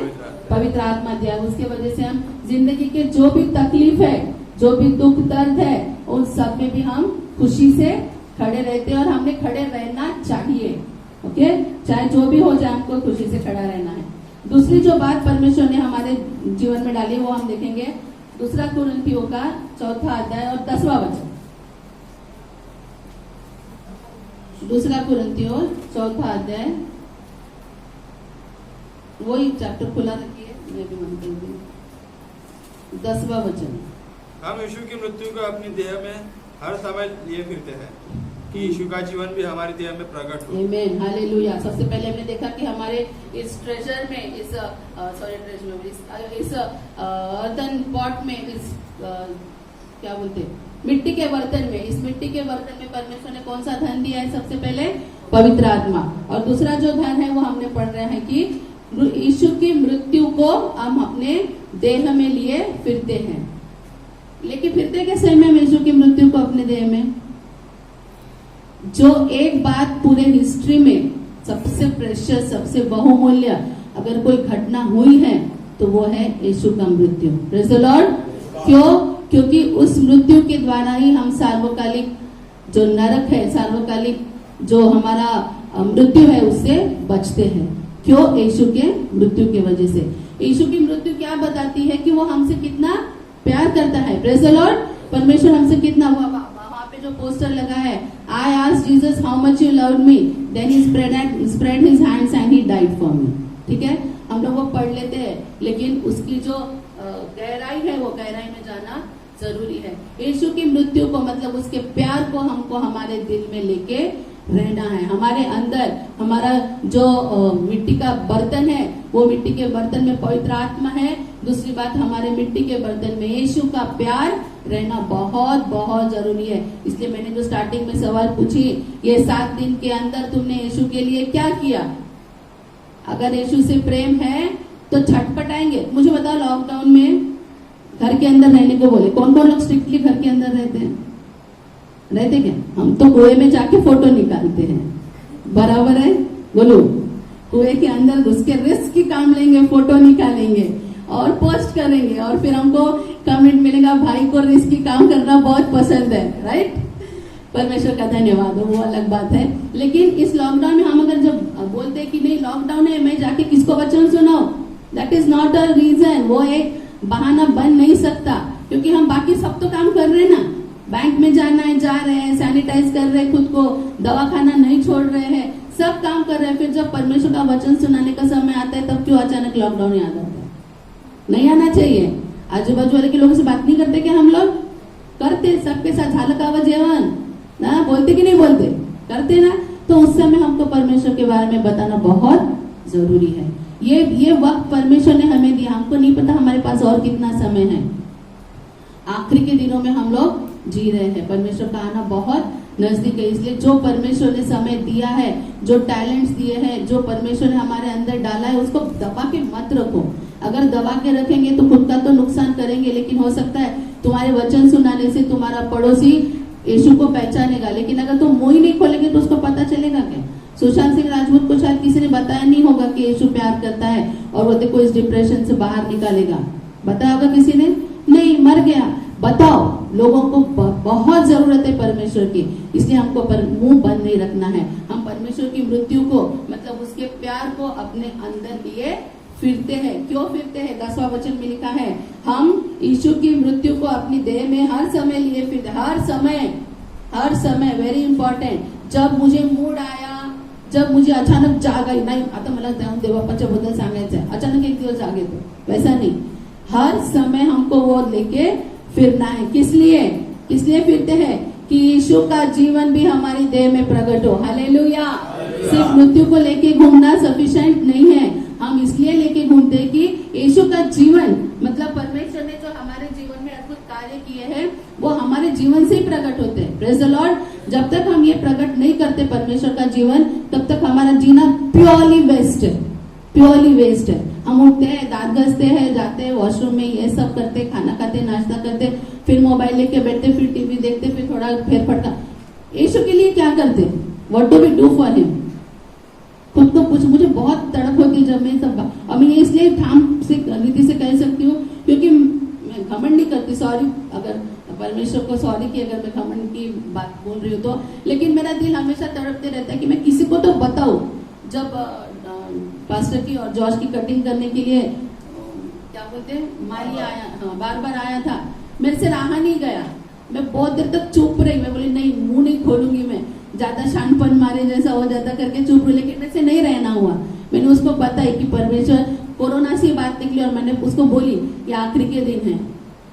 पवित्र आत्मा दिया। उसके वजह से हम जिंदगी के जो भी तकलीफ है, जो भी दुख दर्द है, उन सब में भी हम खुशी से खड़े रहते हैं और हमें खड़े रहना चाहिए। ओके, चाहे जो भी हो जाए हमको खुशी से खड़ा रहना है। दूसरी जो बात परमेश्वर ने हमारे जीवन में डाली वो हम देखेंगे 2 कुरिन्थियों का 4 अध्याय और 10वां वचन। 2 कुरिन्थियों 4 अध्याय, वही चैप्टर खुला रखिए, मैं भी मन कर दी। 10वां वचन। हम यीशु की मृत्यु को अपनी देह में हर समय लिए फिरते हैं कि यीशु का जीवन भी हमारी देह में प्रकट हो। आमीन। हालेलुया। सबसे पहले हमने देखा कि हमारे इस ट्रेजर में, इस अर्दन पॉट में, इस क्या बोलते हैं, मिट्टी के बर्तन में, इस मिट्टी के बर्तन में परमेश्वर ने कौन सा धन दिया है? सबसे पहले पवित्र आत्मा। और दूसरा जो धन है वो हमने पढ़ रहे हैं कि यीशु की मृत्यु को हम अपने देह में लिए फिरते हैं। लेकिन फिरते कैसे में यीशु की मृत्यु को अपने देह में? जो एक बात पूरे हिस्ट्री में सबसे प्रेशियस, सबसे बहुमूल्य अगर कोई घटना हुई है तो वो है यीशु का मृत्यु। Praise the Lord. क्यों? क्योंकि उस मृत्यु के द्वारा ही हम सार्वकालिक जो नरक है, सार्वकालिक जो हमारा मृत्यु है, उससे बचते हैं। क्यों? यीशु के मृत्यु की वजह से। यीशु की मृत्यु क्या बताती है? कि वो हमसे कितना प्यार करता है। Praise the Lord. परमेश्वर हमसे कितना, वहां पे जो पोस्टर लगा है, I asked Jesus how much you loved me, then he spread his hands and he died for me। ठीक है, हम लोग वो पढ़ लेते हैं, लेकिन उसकी जो गहराई है वो गहराई में जाना जरूरी है। यीशु की मृत्यु को मतलब उसके प्यार को हमको हमारे दिल में लेके रहना है। हमारे अंदर हमारा जो मिट्टी का बर्तन है, वो मिट्टी के बर्तन में पवित्र आत्मा है। दूसरी बात, हमारे मिट्टी के बर्तन में यीशु का प्यार रहना बहुत बहुत जरूरी है। इसलिए मैंने जो स्टार्टिंग में सवाल पूछी, ये 7 दिन के अंदर तुमने यीशु के लिए क्या किया? अगर यीशु से प्रेम है तो छटपटाएंगे। मुझे बताओ, लॉकडाउन में घर के अंदर रहने को बोले, कौन कौन लोग स्ट्रिक्टली घर के अंदर रहते हैं? रहते क्या? हम तो कुएं में जाके फोटो निकालते हैं, बराबर है? बोलो, कुएं के अंदर घुस के रिस्क की काम लेंगे, फोटो निकालेंगे और पोस्ट करेंगे, और फिर हमको कमेंट मिलेगा, भाई को रिस्की काम करना बहुत पसंद है। राइट? परमेश्वर का धन्यवाद हो, वो अलग बात है। लेकिन इस लॉकडाउन में हम अगर जब बोलते हैं कि नहीं लॉकडाउन है, मैं जाके किसको वचन सुनाऊं, that is not a reason. वो एक बहाना बन नहीं सकता, क्योंकि हम बाकी सब तो काम कर रहे हैं ना। बैंक में जाना है, जा रहे हैं, सैनिटाइज कर रहे हैं खुद को, दवा खाना नहीं छोड़ रहे हैं, सब काम कर रहे हैं। फिर जब परमेश्वर का वचन सुनाने का समय आता है, तब क्यों अचानक लॉकडाउन याद आता है? नहीं आना चाहिए। आजू बाजू वाले के लोगों से बात नहीं करते क्या? हम लोग करते, सबके साथ झालक आवाज जेवन ना, बोलते कि नहीं बोलते? करते ना। तो उस समय हमको परमेश्वर के बारे में बताना बहुत जरूरी है। ये वक्त परमेश्वर ने हमें दिया, हमको नहीं पता हमारे पास और कितना समय है। आखिरी के दिनों में हम लोग जी रहे हैं। परमेश्वर का आना बहुत नजदीक है। इसलिए जो परमेश्वर ने समय दिया है, जो टैलेंट्स दिए हैं, जो परमेश्वर ने हमारे अंदर डाला है, उसको दबा के मत रखो। अगर दबा के रखेंगे तो खुद का तो नुकसान करेंगे, लेकिन हो सकता है तुम्हारे वचन सुनाने से तुम्हारा पड़ोसी यीशु को पहचानेगा। लेकिन अगर तुम मुंह ही नहीं खोलेंगे तो उसको पता चलेगा क्या? सुशांत सिंह राजपूत को शायद किसी ने बताया नहीं होगा कि यीशु प्यार करता है, और वो देखो इस डिप्रेशन से बाहर निकालेगा। बताया होगा किसी ने? नहीं, मर गया। बताओ, लोगों को बहुत जरूरत है परमेश्वर की। इसलिए हमको मुंह बंद नहीं रखना है। हम परमेश्वर की मृत्यु को मतलब उसके प्यार को अपने अंदर लिए फिरते हैं। क्यों फिरते हैं? 10वां वचन में लिखा है, हम यीशु की मृत्यु को अपनी देह में हर समय लिए फिरते। हर समय वेरी इंपॉर्टेंट। जब मुझे मूड आया, जब मुझे अचानक जाग आई, नाही आता मला देवाच्या बद्दल सांगायचं आहे, अचानक एक दिवस जाग येतो, वैसा नहीं। हर समय हमको वो लेके फिरना है। किस लिए फिरते हैं? कि यीशु का जीवन भी हमारी देह में प्रकट हो। हालेलुया। सिर्फ मृत्यु को लेके घूमना सफिशिएंट नहीं है, हम इसलिए लेके घूमते हैं कि यीशु का जीवन, मतलब परमेश्वर ने जो हमारे जीवन में अद्भुत कार्य किए हैं वो हमारे जीवन से ही प्रकट होते हैं। Praise the Lord. जब तक हम ये प्रकट नहीं करते परमेश्वर का जीवन, तब तक हमारा जीना प्योरली वेस्ट है। हम उठते हैं, दांत घसते हैं, जाते हैं वॉशरूम में, ये सब करते, खाना खाते, नाश्ता करते, फिर मोबाइल लेके बैठते, फिर टीवी देखते, फिर थोड़ा फेर फटका। यीशु के लिए क्या करते? What do we do for him? खुद को पूछ। मुझे बहुत तड़प होती है जब मैं सब, और मैं इसलिए ठाम से रीति से कह सकती हूँ क्योंकि मैं घमंड नहीं करती। सॉरी अगर परमेश्वर को सॉरी कि अगर मैं घमंड की बात बोल रही हूँ तो, लेकिन मेरा दिल हमेशा तड़पते रहता है कि मैं किसी को तो बताऊं। जब पास्टर की और जॉर्ज की कटिंग करने के लिए क्या बोलते हैं, माली आया, हाँ, बार आया था, मेरे से रहा नहीं गया। मैं बहुत देर तक चुप रही। मैं बोली नहीं, मुंह नहीं खोलूंगी, मैं ज्यादा शानपन मारे जैसा हो जाता करके चुप रही, लेकिन मेरे से नहीं रहना हुआ। मैंने उसको बताया कि परमेश्वर, कोरोना से बात निकली और मैंने उसको बोली ये आखिरी के दिन है,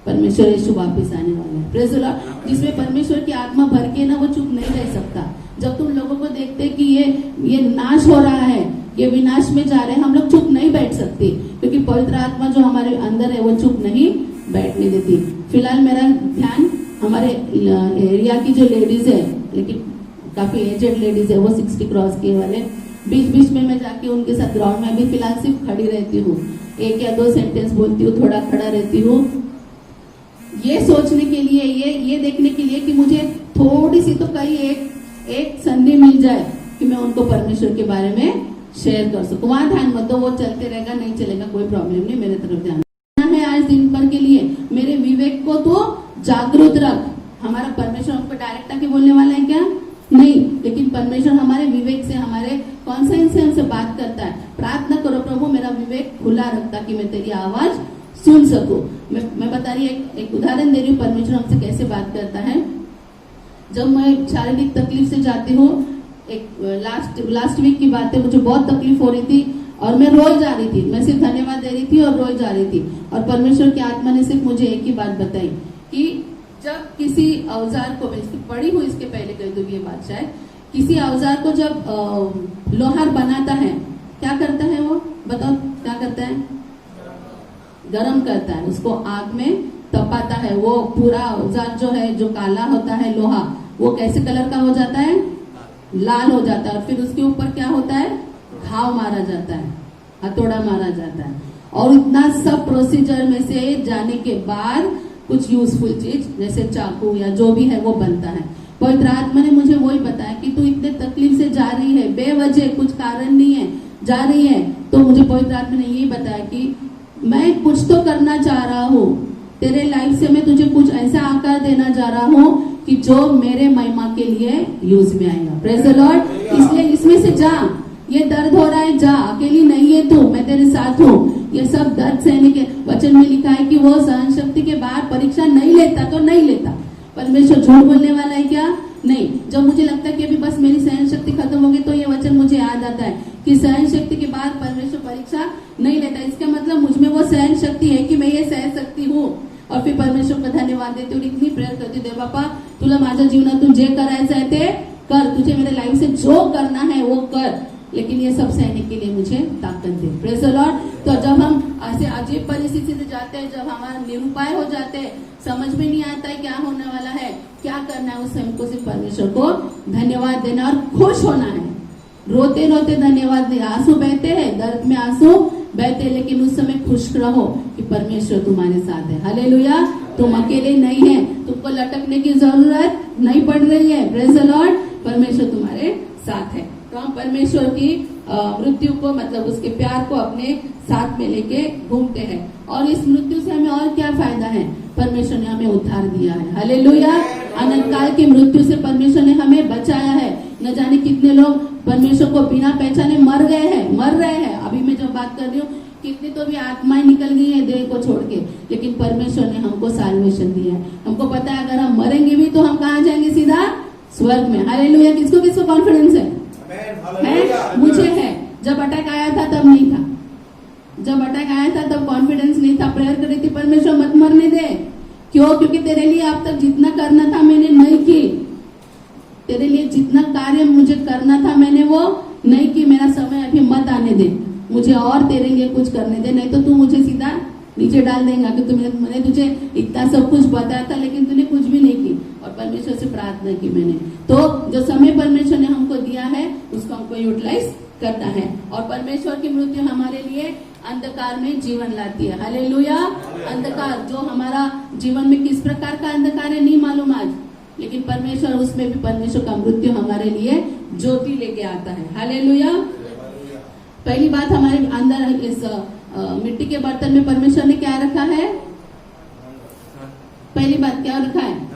परमेश्वर यीशु वापस आने वाला है। Praise the Lord. जिसमें परमेश्वर की आत्मा भर के ना, वो चुप नहीं रह सकता। जब तुम लोगों को देखते कि ये नाश हो रहा है, ये विनाश में जा रहे हैं, हम लोग चुप नहीं बैठ सकते, क्योंकि पवित्र आत्मा जो हमारे अंदर है वो चुप नहीं बैठने देती। फिलहाल मेरा ध्यान हमारे एरिया की जो लेडीज है, लेकिन काफी एजेड लेडीज है, वो 60 क्रॉस किए वाले, बीच में मैं जाके उनके साथ ग्राउंड में अभी फिलहाल सिर्फ खड़ी रहती हूँ, 1 या 2 सेंटेंस बोलती हूँ, थोड़ा खड़ा रहती हूँ, ये सोचने के लिए, ये देखने के लिए कि मुझे थोड़ी सी तो कहीं एक संधि मिल जाए कि मैं उनको परमेश्वर के बारे में शेयर कर सकूं। वहां ध्यान मत दो, वो चलते रहेगा, नहीं चलेगा कोई प्रॉब्लम नहीं, मेरे तरफ ध्यान है। आज दिन भर के लिए मेरे विवेक को तो जागरूक रख। हमारा परमेश्वर हमको डायरेक्ट आके बोलने वाला है क्या? नहीं, लेकिन परमेश्वर हमारे विवेक से, हमारे कॉन्सेंस से हमसे बात करता है। प्रार्थना करो, प्रभु मेरा विवेक खुला रखता कि मैं तेरी आवाज सुन सकूं। मैं बता रही एक उदाहरण दे रही हूँ, परमेश्वर हमसे कैसे बात करता है। जब मैं शारीरिक तकलीफ से जाती हूँ, एक लास्ट वीक की बात है, मुझे बहुत तकलीफ हो रही थी और मैं रोज जा रही थी, मैं सिर्फ धन्यवाद दे रही थी और रोज जा रही थी। और परमेश्वर की आत्मा ने सिर्फ मुझे एक ही बात बताई कि जब किसी औजार को, मैं पढ़ी हूँ इसके पहले कह दूँ ये बात, शायद किसी औजार को जब लोहार बनाता है, क्या करता है वो? बताओ क्या करता है? गरम करता है, उसको आग में तपाता है। वो पूरा औजार जो है, जो काला होता है लोहा, वो कैसे कलर का हो जाता है? लाल हो जाता है। और फिर उसके ऊपर क्या होता है? घाव मारा जाता है, हथौड़ा मारा जाता है। और इतना सब प्रोसीजर में से जाने के बाद कुछ यूजफुल चीज जैसे चाकू या जो भी है वो बनता है। पवित्र आत्मा ने मुझे वही बताया कि तू इतने तकलीफ से जा रही है, बेवजह कुछ कारण नहीं है, जा रही है, तो मुझे पवित्र आत्मा ने यही बताया कि मैं कुछ तो करना चाह रहा हूँ तेरे लाइफ से, मैं तुझे कुछ ऐसा आकार देना जा रहा हूँ कि जो मेरे महिमा के लिए यूज में आएगा। Praise the Lord. इसलिए इसमें से जा, ये दर्द हो रहा है, जा, अकेली नहीं है तू, मैं तेरे साथ हूँ। ये सब दर्द सहने के वचन में लिखा है कि वो सहन शक्ति के बाहर परीक्षा नहीं लेता तो नहीं लेता। परमेश्वर झूठ बोलने वाला है क्या? नहीं। जब मुझे लगता है कि अभी बस मेरी सहन शक्ति खत्म होगी तो ये वचन मुझे याद आता है कि सहन शक्ति के बाद परमेश्वर परीक्षा नहीं लेता। इसका मतलब मुझ में वो सहन शक्ति है कि मैं ये सह सकती हूँ। और फिर परमेश्वर को धन्यवाद देते हुए इतनी प्रेयर करती, देव बापा तुला माझ्या जीवनातून जे करायचं आहे ते कर, तुझे मेरे लाइफ से जो करना है वो कर, लेकिन ये सब सहने के लिए मुझे ताकत दे। Praise the Lord. तो जब हम ऐसे अजीब परिस्थिति से जाते हैं, जब हमारा निरुपाय हो जाते हैं, समझ में नहीं आता है क्या होने वाला है, क्या करना है, उस समय को सिर्फ परमेश्वर को धन्यवाद देना और खुश होना है। रोते रोते धन्यवाद दे, आंसू बहते हैं, दर्द में आंसू बहते, लेकिन उस समय खुश रहो कि परमेश्वर तुम्हारे साथ है। हालेलुया। तुम अकेले नहीं है, तुमको लटकने की जरूरत नहीं पड़ रही है। Praise the Lord. परमेश्वर तुम्हारे साथ है। तो हम परमेश्वर की मृत्यु को, मतलब उसके प्यार को अपने साथ में लेके घूमते हैं। और इस मृत्यु से हमें और क्या फायदा है? परमेश्वर ने हमें उद्धार दिया है। हालेलुया। अनंत काल की मृत्यु से परमेश्वर ने हमें बचाया है। न जाने कितने लोग परमेश्वर को बिना पहचाने मर रहे हैं। अभी मैं जब बात कर रही हूँ कितनी तो भी आत्माएं निकल गई है देह को छोड़ के, लेकिन परमेश्वर ने हमको साल्वेशन दिया है। हमको पता है अगर हम मरेंगे भी तो हम कहाँ जाएंगे? सीधा स्वर्ग में। हालेलुया। किसको किसको कॉन्फिडेंस है? मुझे है। जब अटैक आया था तब नहीं था, जब अटैक आया था तब कॉन्फिडेंस नहीं था। प्रेयर करी थी, परमेश्वर मत मरने दे। क्यों? क्योंकि तेरे लिए अब तक जितना करना था मैंने नहीं की, तेरे लिए जितना कार्य मुझे करना था मैंने वो नहीं की। मेरा समय अभी मत आने दे, मुझे और तेरे लिए कुछ करने दे, नहीं तो तू मुझे सीधा नीचे डाल देगा कि मैंने तुझे इतना सब कुछ बताया था लेकिन तूने कुछ भी नहीं की। और परमेश्वर से प्रार्थना की मैंने। तो जो समय परमेश्वर ने हमको दिया है उसको हमको यूटिलाइज करना है। और परमेश्वर की मृत्यु हमारे लिए अंधकार में जीवन लाती है। हालेलुया। अंधकार जो हमारा जीवन में किस प्रकार का अंधकार है नहीं मालूम आज, लेकिन परमेश्वर उसमें भी परमेश्वर का मृत्यु हमारे लिए ज्योति लेके आता है। हालेलुया। पहली बात हमारे अंदर इस मिट्टी के बर्तन में परमेश्वर ने क्या रखा है? पहली बात क्या रखा है?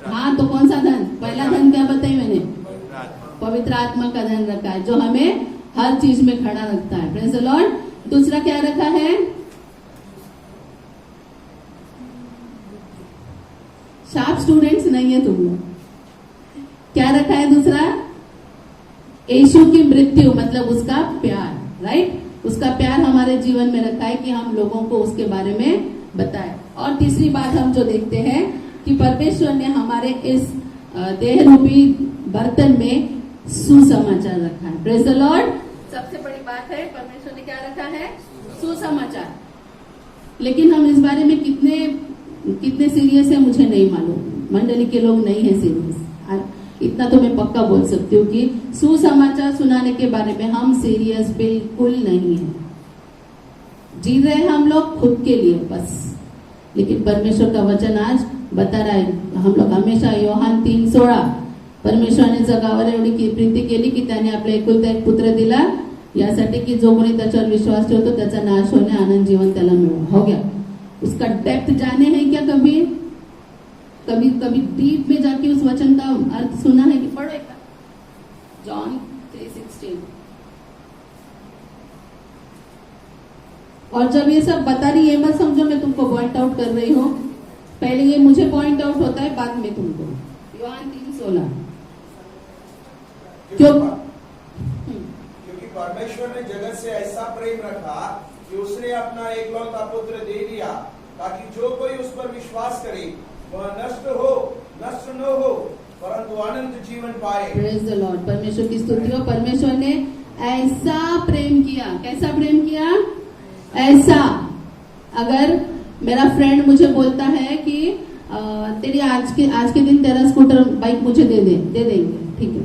हाँ, तो कौन सा धन? पहला धन क्या बताई मैंने? पवित्र आत्मा का धन रखा है जो हमें हर चीज में खड़ा रखता है। Praise the Lord. दूसरा क्या रखा है? शार्प स्टूडेंट्स नहीं है तुम लोग। क्या रखा है दूसरा? यीशु की मृत्यु, मतलब उसका प्यार। राइट, उसका प्यार हमारे जीवन में रखा है कि हम लोगों को उसके बारे में बताएं। और तीसरी बात हम जो देखते हैं कि परमेश्वर ने हमारे इस देह रूपी बर्तन में सुसमाचार रखा है। Praise the Lord. सबसे बड़ी बात है परमेश्वर ने क्या रखा है? सुसमाचार। लेकिन हम इस बारे में कितने सीरियस है मुझे नहीं मालूम। मंडली के लोग नहीं है सीरियस, इतना तो मैं पक्का बोल सकती हूँ कि सुसमाचार सुनाने के बारे में हम सीरियस बिल्कुल नहीं है। जी रहे हम लोग खुद के लिए बस, लेकिन परमेश्वर का वचन आज बता रहा है हम लोग हमेशा योहान 3:16 परमेश्वराने जगावर एवढी की प्रीती केली की त्याने आपल्या एकुलता एक पुत्र दिला यासाठी की जो कोणी त्याच्यावर विश्वास ठेवतो त्याचा नाश होणे आनंद जीवन त्याला मिळो। हो गया। उसका डेप्थ जाने हैं क्या? कभी कभी कभी डीप में जाके उस वचन का अर्थ सुना है कि पढ़ो एक जॉन 3:16। और जब ये सब बता रही है मत समझो मैं तुमको पॉइंट आउट कर रही हूँ, पहले ये मुझे पॉइंट आउट होता है बाद में तुमको। योहान 3:16। क्योंकि परमेश्वर ने जगत से ऐसा प्रेम रखा कि उसने अपना एकलौता पुत्र दे दिया ताकि जो कोई उस पर विश्वास करे वह नष्ट न हो परंतु अनंत जीवन पाए। Praise the Lord. परमेश्वर की स्तुति हो। परमेश्वर ने ऐसा प्रेम किया। कैसा प्रेम किया? ऐसा। अगर मेरा फ्रेंड मुझे बोलता है कि तेरी आज के दिन तेरा स्कूटर बाइक मुझे दे देंगे, ठीक है,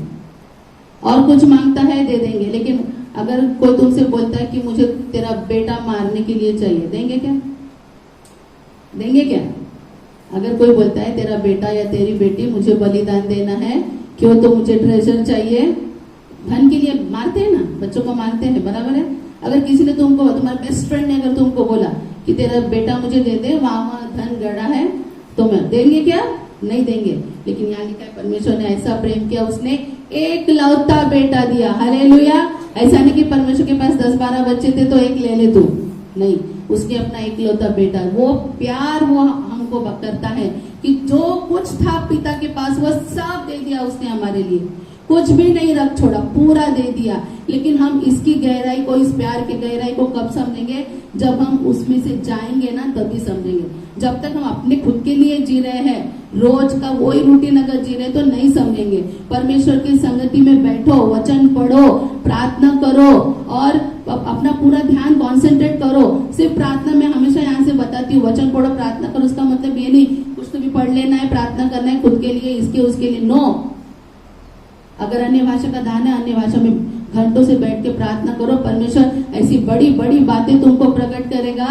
और कुछ मांगता है दे देंगे, लेकिन अगर कोई तुमसे बोलता है कि मुझे तेरा बेटा मारने के लिए चाहिए, देंगे क्या? देंगे क्या? अगर कोई बोलता है तेरा बेटा या तेरी बेटी मुझे बलिदान देना है, क्यों तो मुझे ट्रेजर चाहिए, धन के लिए मारते हैं ना, बच्चों को मारते हैं, बराबर है। अगर किसी ने तुमको, तुम्हारे बेस्ट फ्रेंड ने अगर तुमको बोला कि तेरा बेटा मुझे दे दे, वहां धन गड़ा है, तो मैं देंगे क्या? नहीं देंगे। लेकिन यहाँ लिखा है परमेश्वर ने ऐसा प्रेम किया, उसने एक लौता बेटा दिया। हालेलुया। ऐसा नहीं कि परमेश्वर के पास 10-12 बच्चे थे तो एक ले ले तू, नहीं, उसने अपना एक लौता बेटा, वो प्यार वो हमको करता है कि जो कुछ था पिता के पास वो सब दे दिया उसने हमारे लिए, कुछ भी नहीं रख छोड़ा, पूरा दे दिया। लेकिन हम इसकी गहराई को, इस प्यार की गहराई को कब समझेंगे? जब हम उसमें से जाएंगे ना, तभी समझेंगे। जब तक हम अपने खुद के लिए जी रहे हैं, रोज का वही रूटीन अगर जी रहे तो नहीं समझेंगे। परमेश्वर की संगति में बैठो, वचन पढ़ो, प्रार्थना करो और अपना पूरा ध्यान कॉन्सेंट्रेट करो। सिर्फ प्रार्थना में हमेशा यहाँ से बताती हूँ, वचन पढ़ो, प्रार्थना करो, उसका मतलब ये नहीं कुछ तो भी पढ़ लेना है, प्रार्थना करना है खुद के लिए, इसके उसके लिए, नो। अगर अन्य भाषा का ध्यान है, अन्य भाषा में घंटों से बैठ के प्रार्थना करो। परमेश्वर ऐसी बड़ी बड़ी बातें तुमको प्रकट करेगा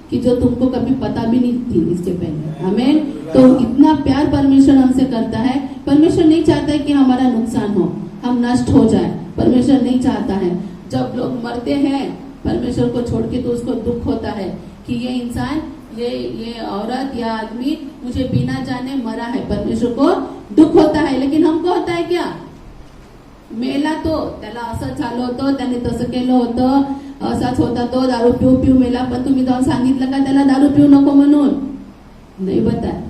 कि जो तुमको कभी पता भी नहीं थी इसके पहले। आमीन। तो इतना प्यार परमेश्वर हमसे करता है। परमेश्वर नहीं चाहता है कि हमारा नुकसान हो, हम नष्ट हो जाए, परमेश्वर नहीं चाहता है। जब लोग मरते हैं परमेश्वर को छोड़ के तो उसको दुख होता है कि ये इंसान, ये औरत या आदमी मुझे बिना जाने मरा है, परमेश्वर को दुख होता है। लेकिन हमको होता है क्या? मेला तो त्याला असं झालं होतं, त्याने तसं केलं होतं, असाच होता तो दारू पिऊ मेला, पण तुम्ही जाऊन सांगितलं का त्याला दारू पिऊ नको म्हणून? नहीं बताया,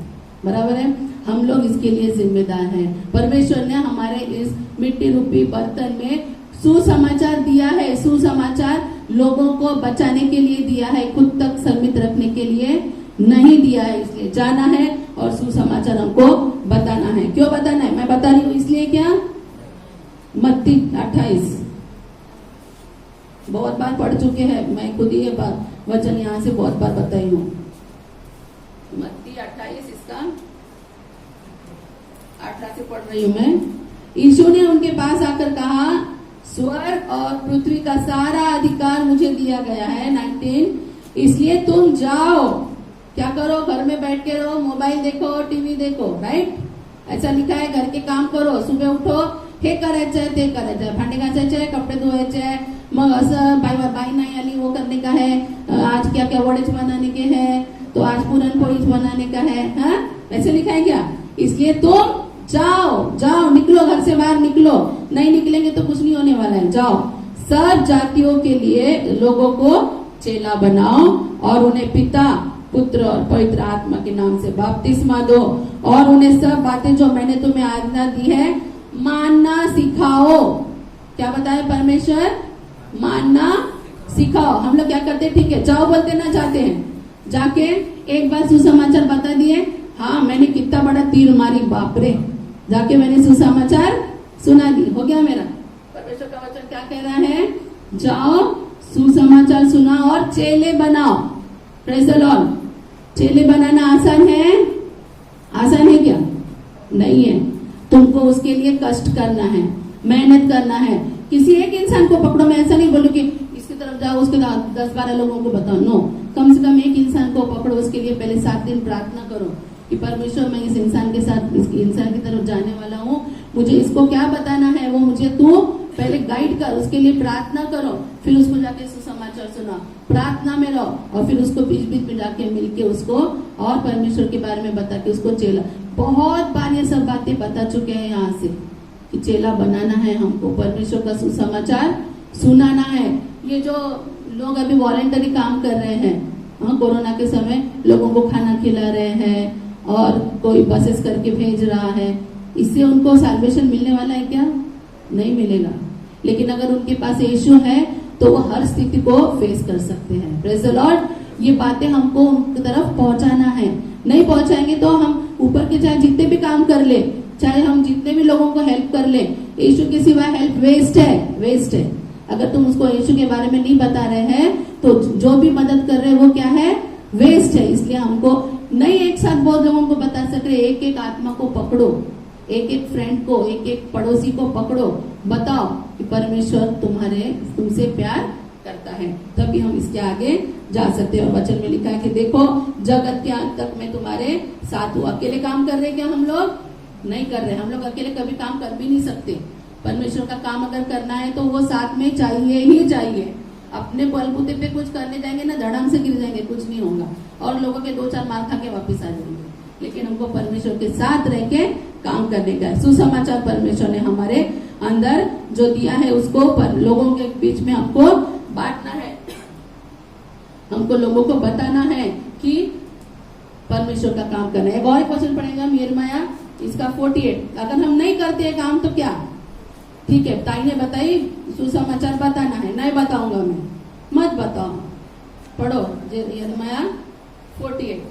बराबर है। हम लोग इसके लिए जिम्मेदार हैं। परमेश्वर ने हमारे इस मिट्टी रूपी बर्तन में सुसमाचार दिया है, सुसमाचार लोगों को बचाने के लिए दिया है, खुद तक सीमित रखने के लिए नहीं दिया है। इसलिए जाना है और सुसमाचार हमको बताना है। क्यों बताना है? मैं बता रही हूँ इसलिए क्या, मत्ती 28 बहुत बार पढ़ चुके हैं, मैं खुद ही ये वचन यहाँ से बहुत बार बताई हूँ। मत्ती 28 इसका 18 से पढ़ रही हूँ मैं। यीशु ने उनके पास आकर कहा, स्वर्ग और पृथ्वी का सारा अधिकार मुझे दिया गया है। 19, इसलिए तुम जाओ, क्या करो? घर में बैठ के रहो, मोबाईल देखो, टीव्ही देखो, राइट? ऐसा लिखा है, घर के काम करो, सुबह उठो, हे करायचंय ते करायचंय, भांडे घासायचे, कपडे धुवायचे, मग असं बाई नाही आली वो करने का है, आज क्या क्या वडेच बनाने के हैं, तो आज पूरन पोळीच बनाने का है, हाँ? ऐसे लिखा है क्या? इसलिए तुम जाओ, जाओ, निकलो, घर से बाहर निकलो, नहीं निकलेंगे तो कुछ नहीं होने वाला है। जाओ, सब जातियों के लिए लोगों को चेला बनाओ और उन्हें पिता, पुत्र और पवित्र आत्मा के नाम से बपतिस्मा दो और उन्हें सब बातें जो मैंने तुम्हें आज्ञा दी है मानना सिखाओ। क्या बताए परमेश्वर? मानना सिखाओ। हम लोग क्या करते हैं? ठीक है, जाओ बोलते ना जाते हैं, जाके एक बार सुसमाचार बता दिए, हाँ मैंने कितना बड़ा तीर मारी, बाप रे, जाके मैंने सुसमाचार सुना दी, हो गया मेरा। परमेश्वर का वचन क्या कह रहा है? जाओ, सुसमाचार सुना और चेले बनाओ। Praise the Lord. चेले बनाना आसान है? आसान है क्या? नहीं है। तुमको उसके लिए कष्ट करना है, मेहनत करना है। किसी एक इंसान को पकड़ो, मैं ऐसा नहीं बोलूं कि इसकी तरफ जाओ, उसके 10-12 लोगों को बताओ, नो। कम से कम एक इंसान को पकड़ो, उसके लिए पहले 7 दिन प्रार्थना करो कि परमेश्वर मैं इस इंसान के साथ, इस इंसान की तरफ जाने वाला हूँ, मुझे इसको क्या बताना है वो मुझे तू पहले गाइड कर, उसके लिए प्रार्थना करो, फिर उसको जाके सुसमाचार सुना, प्रार्थना में रहो और फिर उसको बीच बीच में जाके मिलके उसको और परमेश्वर के बारे में बता के उसको चेला। बहुत बार ये सब बातें बता चुके हैं यहाँ से कि चेला बनाना है हमको, परमेश्वर का सुसमाचार सुनाना है। ये जो लोग अभी वॉलेंटरी काम कर रहे हैं, हाँ, कोरोना के समय लोगों को खाना खिला रहे हैं और कोई बसेस करके भेज रहा है, इससे उनको सैल्वेशन मिलने वाला है क्या? नहीं मिलेगा। लेकिन अगर उनके पास यीशु है तो वो हर स्थिति को फेस कर सकते हैं। Praise the Lord. ये बातें हमको उनकी तरफ पहुंचाना है। नहीं पहुंचाएंगे तो हम ऊपर के चाहे जितने भी काम कर ले, चाहे हम जितने भी लोगों को हेल्प कर ले, यीशु के सिवा हेल्प वेस्ट है, वेस्ट है। अगर तुम उसको यीशु के बारे में नहीं बता रहे हैं तो जो भी मदद कर रहे हैं वो क्या है? वेस्ट है। इसलिए हमको नहीं एक साथ बहुत लोगों को बता सक रहे, एक एक आत्मा को पकड़ो, एक एक फ्रेंड को, एक एक पड़ोसी को पकड़ो, बताओ कि परमेश्वर तुमसे प्यार करता है, तभी हम इसके आगे जा सकते हैं। और वचन में लिखा है कि देखो जगत के अंत तक मैं तुम्हारे साथ हूँ। अकेले काम कर रहे क्या हम लोग? नहीं कर रहे। हम लोग अकेले कभी काम कर भी नहीं सकते। परमेश्वर का काम अगर करना है तो वो साथ में चाहिए ही चाहिए। अपने बलबूते पे कुछ करने जाएंगे ना, धड़ाम से गिर जाएंगे, कुछ नहीं होगा और लोगों के 2-4 मार खा के वापिस आ जाएंगे। लेकिन हमको परमेश्वर के साथ रह के काम करने का है। सुसमाचार परमेश्वर ने हमारे अंदर जो दिया है उसको लोगों के बीच में हमको बांटना है, हमको लोगों को बताना है कि परमेश्वर का काम करना है। एक और क्वेश्चन पड़ेगा यिर्मयाह इसका 48। अगर हम नहीं करते काम तो क्या? ठीक है, ताई ने बताई सुसमाचार बताना है, नहीं बताऊंगा मैं, मत बताओ, पढ़ो यिर्मयाह 48।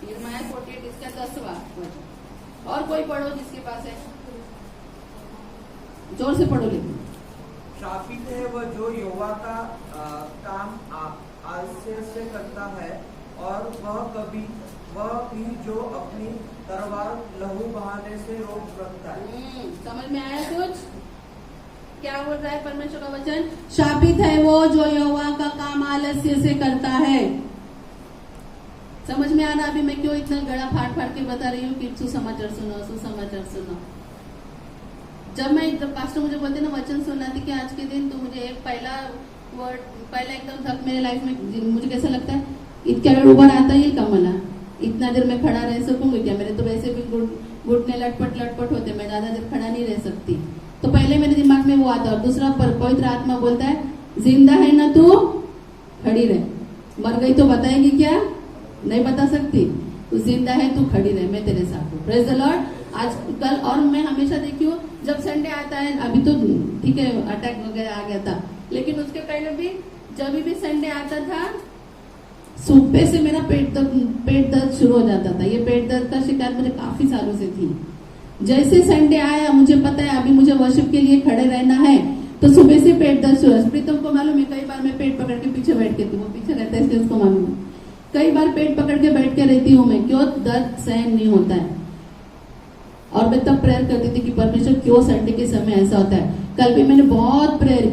यिर्मयाह 48 इसका 10वां वचन। और कोई पढ़ो जिसके पास है, जोर से पढ़ो। लेकिन शापित है वह जो यहोवा का काम आलस्य से करता है और वह भी जो अपनी तलवार लहू बहाने से रोक रखता है। समझ में आया कुछ? क्या बोल रहा है परमेश्वर का वचन? शापित है वो जो यहोवा का काम आलस्य से करता है। समझ में आ रहा? अभी मैं क्यों इतना गड़ा फाड़ फाड़ के बता रही हूँ कि सुसमाचार सुनो, सुसमाचार सुनो। जब पास्टर मुझे बोलते ना वचन सुनाती कि आज के दिन, तो मुझे एक पहला एकदम धक मेरे लाइफ में मुझे कैसा लगता है, इतक्या वेळ उभं राहता येईल का मला? इतना देर मैं खड़ा रह सकूंगी क्या? मेरे तो वैसे भी घुटने लटपट होते, मैं ज्यादा देर खड़ा नहीं रह सकती। तो पहले मेरे दिमाग में में वो आता है। और दूसरा पवित्र आत्मा बोलता है जिंदा है ना तू खड़ी रहे, मर गई तो बताएगी क्या, नहीं बता सकती, तू जिंदा है तू खड़ी रहे, मैं तेरे साथ हूँ। Praise the Lord. आज कल और मैं हमेशा देखी हूँ जब संडे आता है, अभी तो ठीक है अटैक वगैरह आ गया था, लेकिन उसके पहले भी जब भी संडे आता था सुबह से मेरा पेट दर्द शुरू हो जाता था। ये पेट दर्द का शिकायत मुझे काफी सालों से थी। जैसे संडे आया मुझे पता है अभी मुझे वर्शिप के लिए खड़े रहना है, तो सुबह से पेट दर्द शुरू। प्रीतम को मालूम है, कई बार मैं पेट पकड़ के पीछे बैठ के, वो पीछे रहता है इसलिए उसको मालूम है, कई बार पेट पकड़ के बैठ के रहती हूँ मैं, क्यों, दर्द सहन नहीं होता है। और मैं तब प्रेयर करती थी कि परमेश्वर क्यों संडे के समय ऐसा होता है। कल भी मैंने बहुत प्रेयर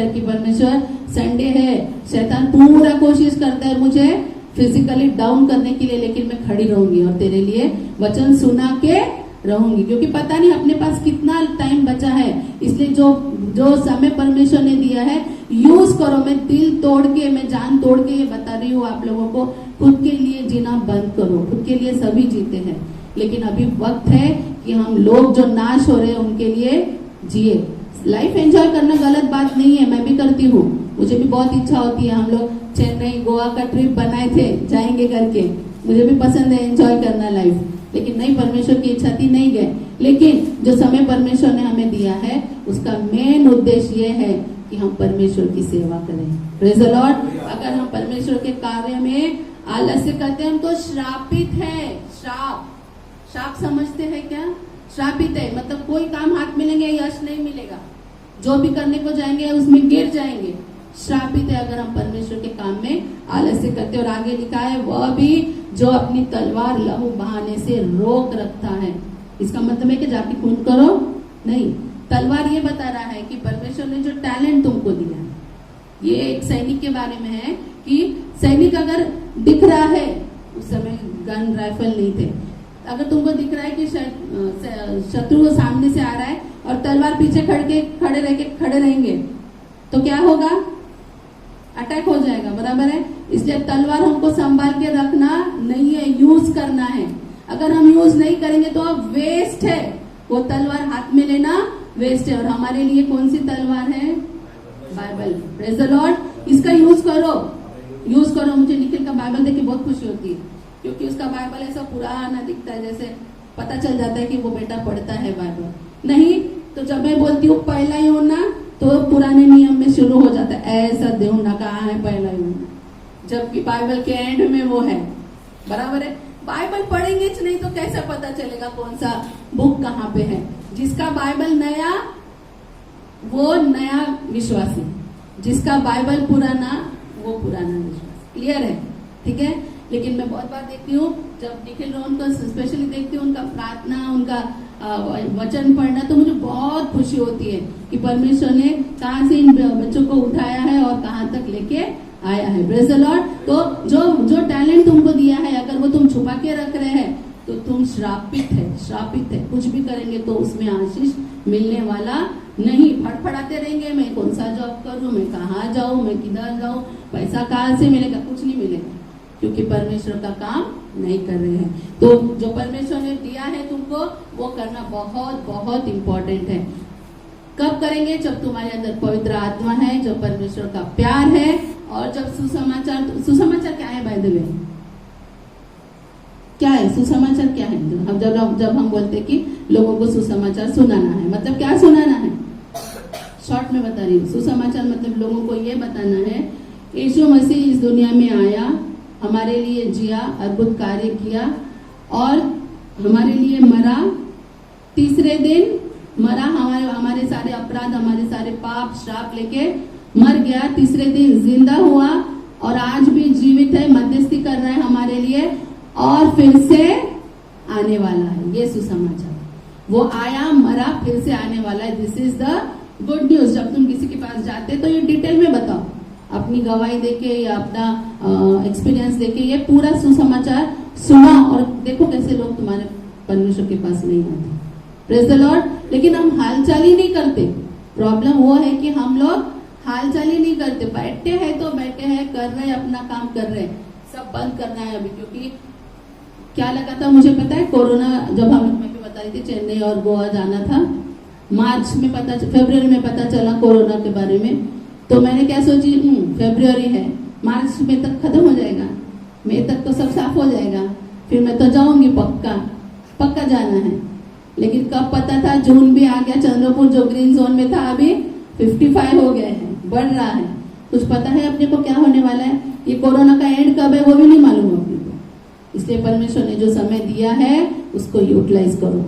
की परमेश्वर संडे है, शैतान पूरा कोशिश करता है मुझे फिजिकली डाउन करने के लिए, लेकिन मैं खड़ी रहूंगी और तेरे लिए वचन सुना के रहूंगी, क्योंकि पता नहीं अपने पास कितना टाइम बचा है। इसलिए जो समय परमेश्वर ने दिया है यूज करो। मैं दिल तोड़ के, मैं जान तोड़ के ये बता रही हूँ आप लोगों को, खुद के लिए जीना बंद करो। खुद के लिए सभी जीते हैं, लेकिन अभी वक्त है कि हम लोग जो नाश हो रहे हैं उनके लिए जिए। लाइफ एंजॉय करना गलत बात नहीं है, मैं भी करती हूँ, मुझे भी बहुत इच्छा होती है। हम लोग चेन्नई गोवा का ट्रिप बनाए थे, जाएंगे करके, मुझे भी पसंद है एंजॉय करना लाइफ, लेकिन नहीं, परमेश्वर की इच्छा थी, नहीं गए। लेकिन जो समय परमेश्वर ने हमें दिया है उसका मेन उद्देश्य ये है कि हम परमेश्वर की सेवा करें। Praise the Lord. अगर हम परमेश्वर के कार्य में आलस्य करते हैं तो श्रापित है। श्राप समझते हैं क्या? श्रापित है मतलब कोई काम हाथ मिलेंगे यश नहीं मिलेगा, जो भी करने को जाएंगे उसमें गिर जाएंगे। श्रापित है अगर हम परमेश्वर के काम में आलस्य करते। और आगे लिखा है वह भी जो अपनी तलवार लहू बहाने से रोक रखता है। इसका मतलब है कि जाके खून करो नहीं, तलवार ये बता रहा है कि परमेश्वर ने जो टैलेंट तुमको दिया है, ये एक सैनिक के बारे में है कि सैनिक अगर दिख रहा है, उस समय गन राइफल नहीं थे, अगर तुमको दिख रहा है कि शत्रु सामने से आ रहा है और तलवार पीछे खड़े रहेंगे तो क्या होगा? अटैक हो जाएगा, बराबर है। इसलिए तलवार हमको संभाल के रखना नहीं है, यूज करना है। अगर हम यूज नहीं करेंगे तो अब वेस्ट है, वो तलवार हाथ में लेना वेस्ट है। और हमारे लिए कौन सी तलवार है? बाइबल। Praise the Lord. इसका यूज करो। मुझे निखिल का बाइबल देख के बहुत खुशी होती है, क्योंकि उसका बाइबल ऐसा पुराना दिखता है, जैसे पता चल जाता है कि वो बेटा पढ़ता है बाइबल। नहीं तो जब मैं बोलती हूँ पहला यूहन्ना तो पुराने नियम में शुरू हो जाता है, ऐसा यूहन्ना कहाँ है पहला यूहन्ना, जबकि बाइबल के एंड में वो है, बराबर है। बाइबल पढ़ेंगे नहीं तो कैसे पता चलेगा कौन सा बुक कहाँ पे है? जिसका बाइबल नया वो नया विश्वासी, जिसका बाइबल पुराना वो पुराना विश्वासी। क्लियर है? ठीक है। लेकिन मैं बहुत बार देखती हूँ जब निखिल रोहन को स्पेशली देखती हूँ, उनका प्रार्थना, उनका वचन पढ़ना, तो मुझे बहुत खुशी होती है कि परमेश्वर ने कहाँ से इन बच्चों को उठाया है और कहाँ तक लेके आया है। Praise the Lord. तो जो टैलेंट तुमको दिया है अगर वो तुम छुपा के रख रहे हैं तो तुम श्रापित है। कुछ भी करेंगे तो उसमें आशीष मिलने वाला नहीं। फड़फड़ाते रहेंगे, मैं कौन सा जॉब करूं, मैं कहाँ जाऊं, मैं किधर जाऊं, पैसा कहाँ से मिलेगा, कुछ नहीं मिलेगा, क्योंकि परमेश्वर का काम नहीं कर रहे हैं। तो जो परमेश्वर ने दिया है तुमको वो करना बहुत बहुत इम्पोर्टेंट है। कब करेंगे? जब तुम्हारे अंदर पवित्र आत्मा है, जब परमेश्वर का प्यार है, और जब सुसमाचार क्या है? बाय द वे क्या है सुसमाचार? क्या है? जब हम बोलते हैं कि लोगों को सुसमाचार सुनाना है, मतलब क्या सुनाना है? शॉर्ट में बता रही हूँ। सुसमाचार मतलब लोगों को ये बताना है यीशु मसीह इस दुनिया में आया, हमारे लिए जिया, अद्भुत कार्य किया और हमारे लिए मरा, तीसरे दिन मरा, हमारे सारे अपराध, हमारे सारे पाप श्राप लेके मर गया, तीसरे दिन जिंदा हुआ और आज भी जीवित है, मध्यस्थी कर रहा है हमारे लिए और फिर से आने वाला है। ये सुसमाचार, वो आया, मरा, फिर से आने वाला है। This is the good news. जब तुम किसी के पास जाते तो ये डिटेल में बताओ, अपनी गवाही देके या अपना एक्सपीरियंस देके ये पूरा सुसमाचार सुना और देखो कैसे लोग तुम्हारे परमेश्वर के पास नहीं आते। Praise the Lord. लेकिन हम हालचाल ही नहीं करते। प्रॉब्लम वो है कि हम लोग हालचाल ही नहीं करते, बैठे हैं तो बैठे हैं, कर रहे हैं, अपना काम कर रहे हैं। सब बंद करना है अभी, क्योंकि क्या लगा था मुझे पता है, कोरोना जब हम लोग, मैं भी बता रही थी, चेन्नई और गोवा जाना था फरवरी में पता चला कोरोना के बारे में, तो मैंने क्या सोची, फरवरी है, मार्च में तक खत्म हो जाएगा, मई तक तो सब साफ हो जाएगा, फिर मैं तो जाऊंगी, पक्का जाना है। लेकिन कब पता था, जून भी आ गया, चंद्रपुर जो ग्रीन जोन में था अभी 55 हो गए हैं, बढ़ रहा है। कुछ पता है अपने को क्या होने वाला है, ये कोरोना का एंड कब है वो भी नहीं मालूम अपने को। इसलिए परमेश्वर ने जो समय दिया है उसको यूटिलाइज करो,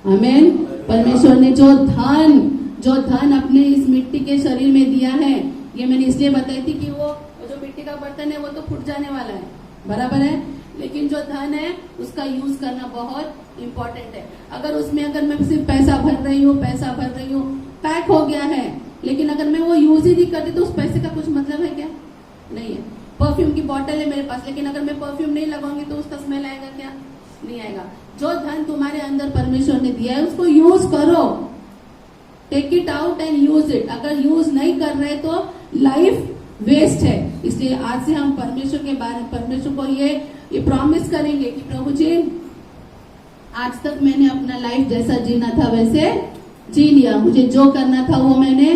आमीन। परमेश्वर ने जो धन अपने इस मिट्टी के शरीर में दिया है, ये मैंने इसलिए बताई थी कि वो जो मिट्टी का बर्तन है वो तो फूट जाने वाला है, बराबर है, लेकिन जो धन है उसका यूज करना बहुत इंपॉर्टेंट है। अगर मैं सिर्फ पैसा भर रही हूँ, पैक हो गया है, लेकिन अगर मैं वो यूज ही नहीं करती तो उस पैसे का कुछ मतलब है क्या? नहीं है। परफ्यूम की बॉटल है मेरे पास, लेकिन अगर मैं परफ्यूम नहीं लगाऊंगी तो उसका स्मेल आएगा क्या? नहीं आएगा। जो धन तुम्हारे अंदर परमेश्वर ने दिया है उसको यूज करो, take it out and use it. अगर यूज नहीं कर रहे तो लाइफ वेस्ट है। इसलिए आज से हम परमेश्वर को ये प्रॉमिस करेंगे कि प्रभु जी, आज तक मैंने अपना लाइफ जैसा जीना था वैसे जी लिया, मुझे जो करना था वो मैंने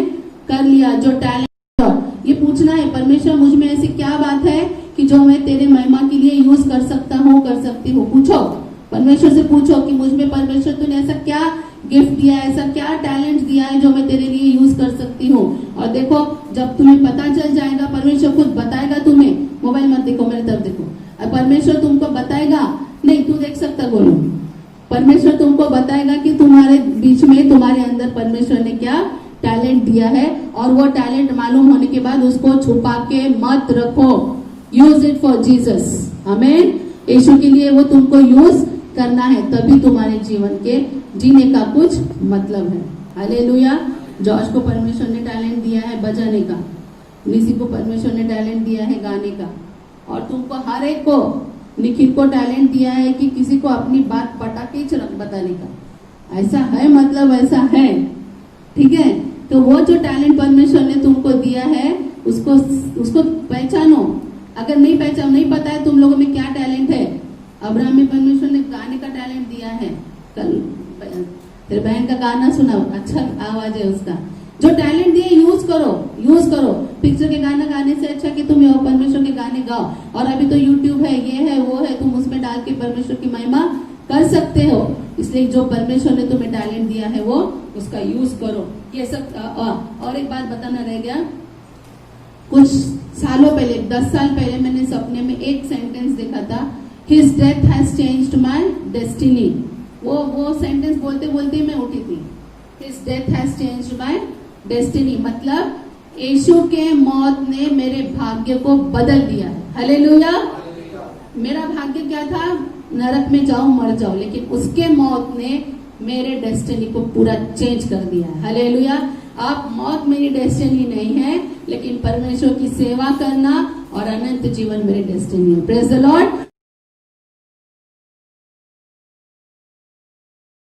कर लिया, जो टैलेंट, ये पूछना है परमेश्वर मुझ में ऐसी क्या बात है कि जो मैं तेरे महिमा के लिए यूज कर सकता हूँ, कर सकती हूँ। पूछो, परमेश्वर से पूछो कि मुझ में परमेश्वर तूने ऐसा क्या गिफ्ट दिया है, ऐसा क्या टैलेंट दिया है जो मैं तेरे लिए यूज कर सकती हूँ। और देखो, जब तुम्हें पता चल जाएगा, परमेश्वर खुद बताएगा तुम्हें। मोबाइल मत देखो, मेरे तरफ देखो। परमेश्वर तुमको बताएगा, नहीं तू देख सकता, बोलो, परमेश्वर तुमको बताएगा कि तुम्हारे बीच में, तुम्हारे अंदर परमेश्वर ने क्या टैलेंट दिया है, और वो टैलेंट मालूम होने के बाद उसको छुपा के मत रखो, यूज इट फॉर जीसस, आमीन। यीशु के लिए वो तुमको यूज करना है, तभी तुम्हारे जीवन के जीने का कुछ मतलब है। हालेलुया। जॉर्ज को परमेश्वर ने टैलेंट दिया है बजाने का, निसी को परमेश्वर ने टैलेंट दिया है गाने का, और तुमको हर एक को, निखिल को टैलेंट दिया है कि किसी को अपनी बात पटाके बताने का। ऐसा है, मतलब ऐसा है, ठीक है। तो वो जो टैलेंट परमेश्वर ने तुमको दिया है उसको पहचानो। अगर नहीं पता है तुम लोगों में क्या टैलेंट है। अब्राहम में परमेश्वर ने गाने का टैलेंट दिया है, कल तेरे बहन का गाना सुना, अच्छा आवाज है उसका। जो टैलेंट दिए यूज करो। पिक्चर के गाना गाने से अच्छा कि तुम परमेश्वर के गाने गाओ। और अभी तो यूट्यूब है, ये है, वो है, तुम उसमें डाल के परमेश्वर की महिमा कर सकते हो। इसलिए जो परमेश्वर ने तुम्हें टैलेंट दिया है वो उसका यूज करो। ये सब। और एक बात बताना रह गया, कुछ सालों पहले, 10 साल पहले मैंने सपने में एक सेंटेंस देखा था, his death has changed my destiny. वो सेंटेंस बोलते बोलते मैं उठी थी। His death has changed my destiny, मतलब यीशु के मौत ने मेरे भाग्य को बदल दिया है। हालेलुया। मेरा भाग्य क्या था, नरक में जाऊं, मर जाऊं, लेकिन उसके मौत ने मेरे डेस्टिनी को पूरा चेंज कर दिया है। हालेलुया। अब मौत मेरी डेस्टिनी नहीं है, लेकिन परमेश्वर की सेवा करना और अनंत जीवन मेरी डेस्टिनी है। Praise the Lord.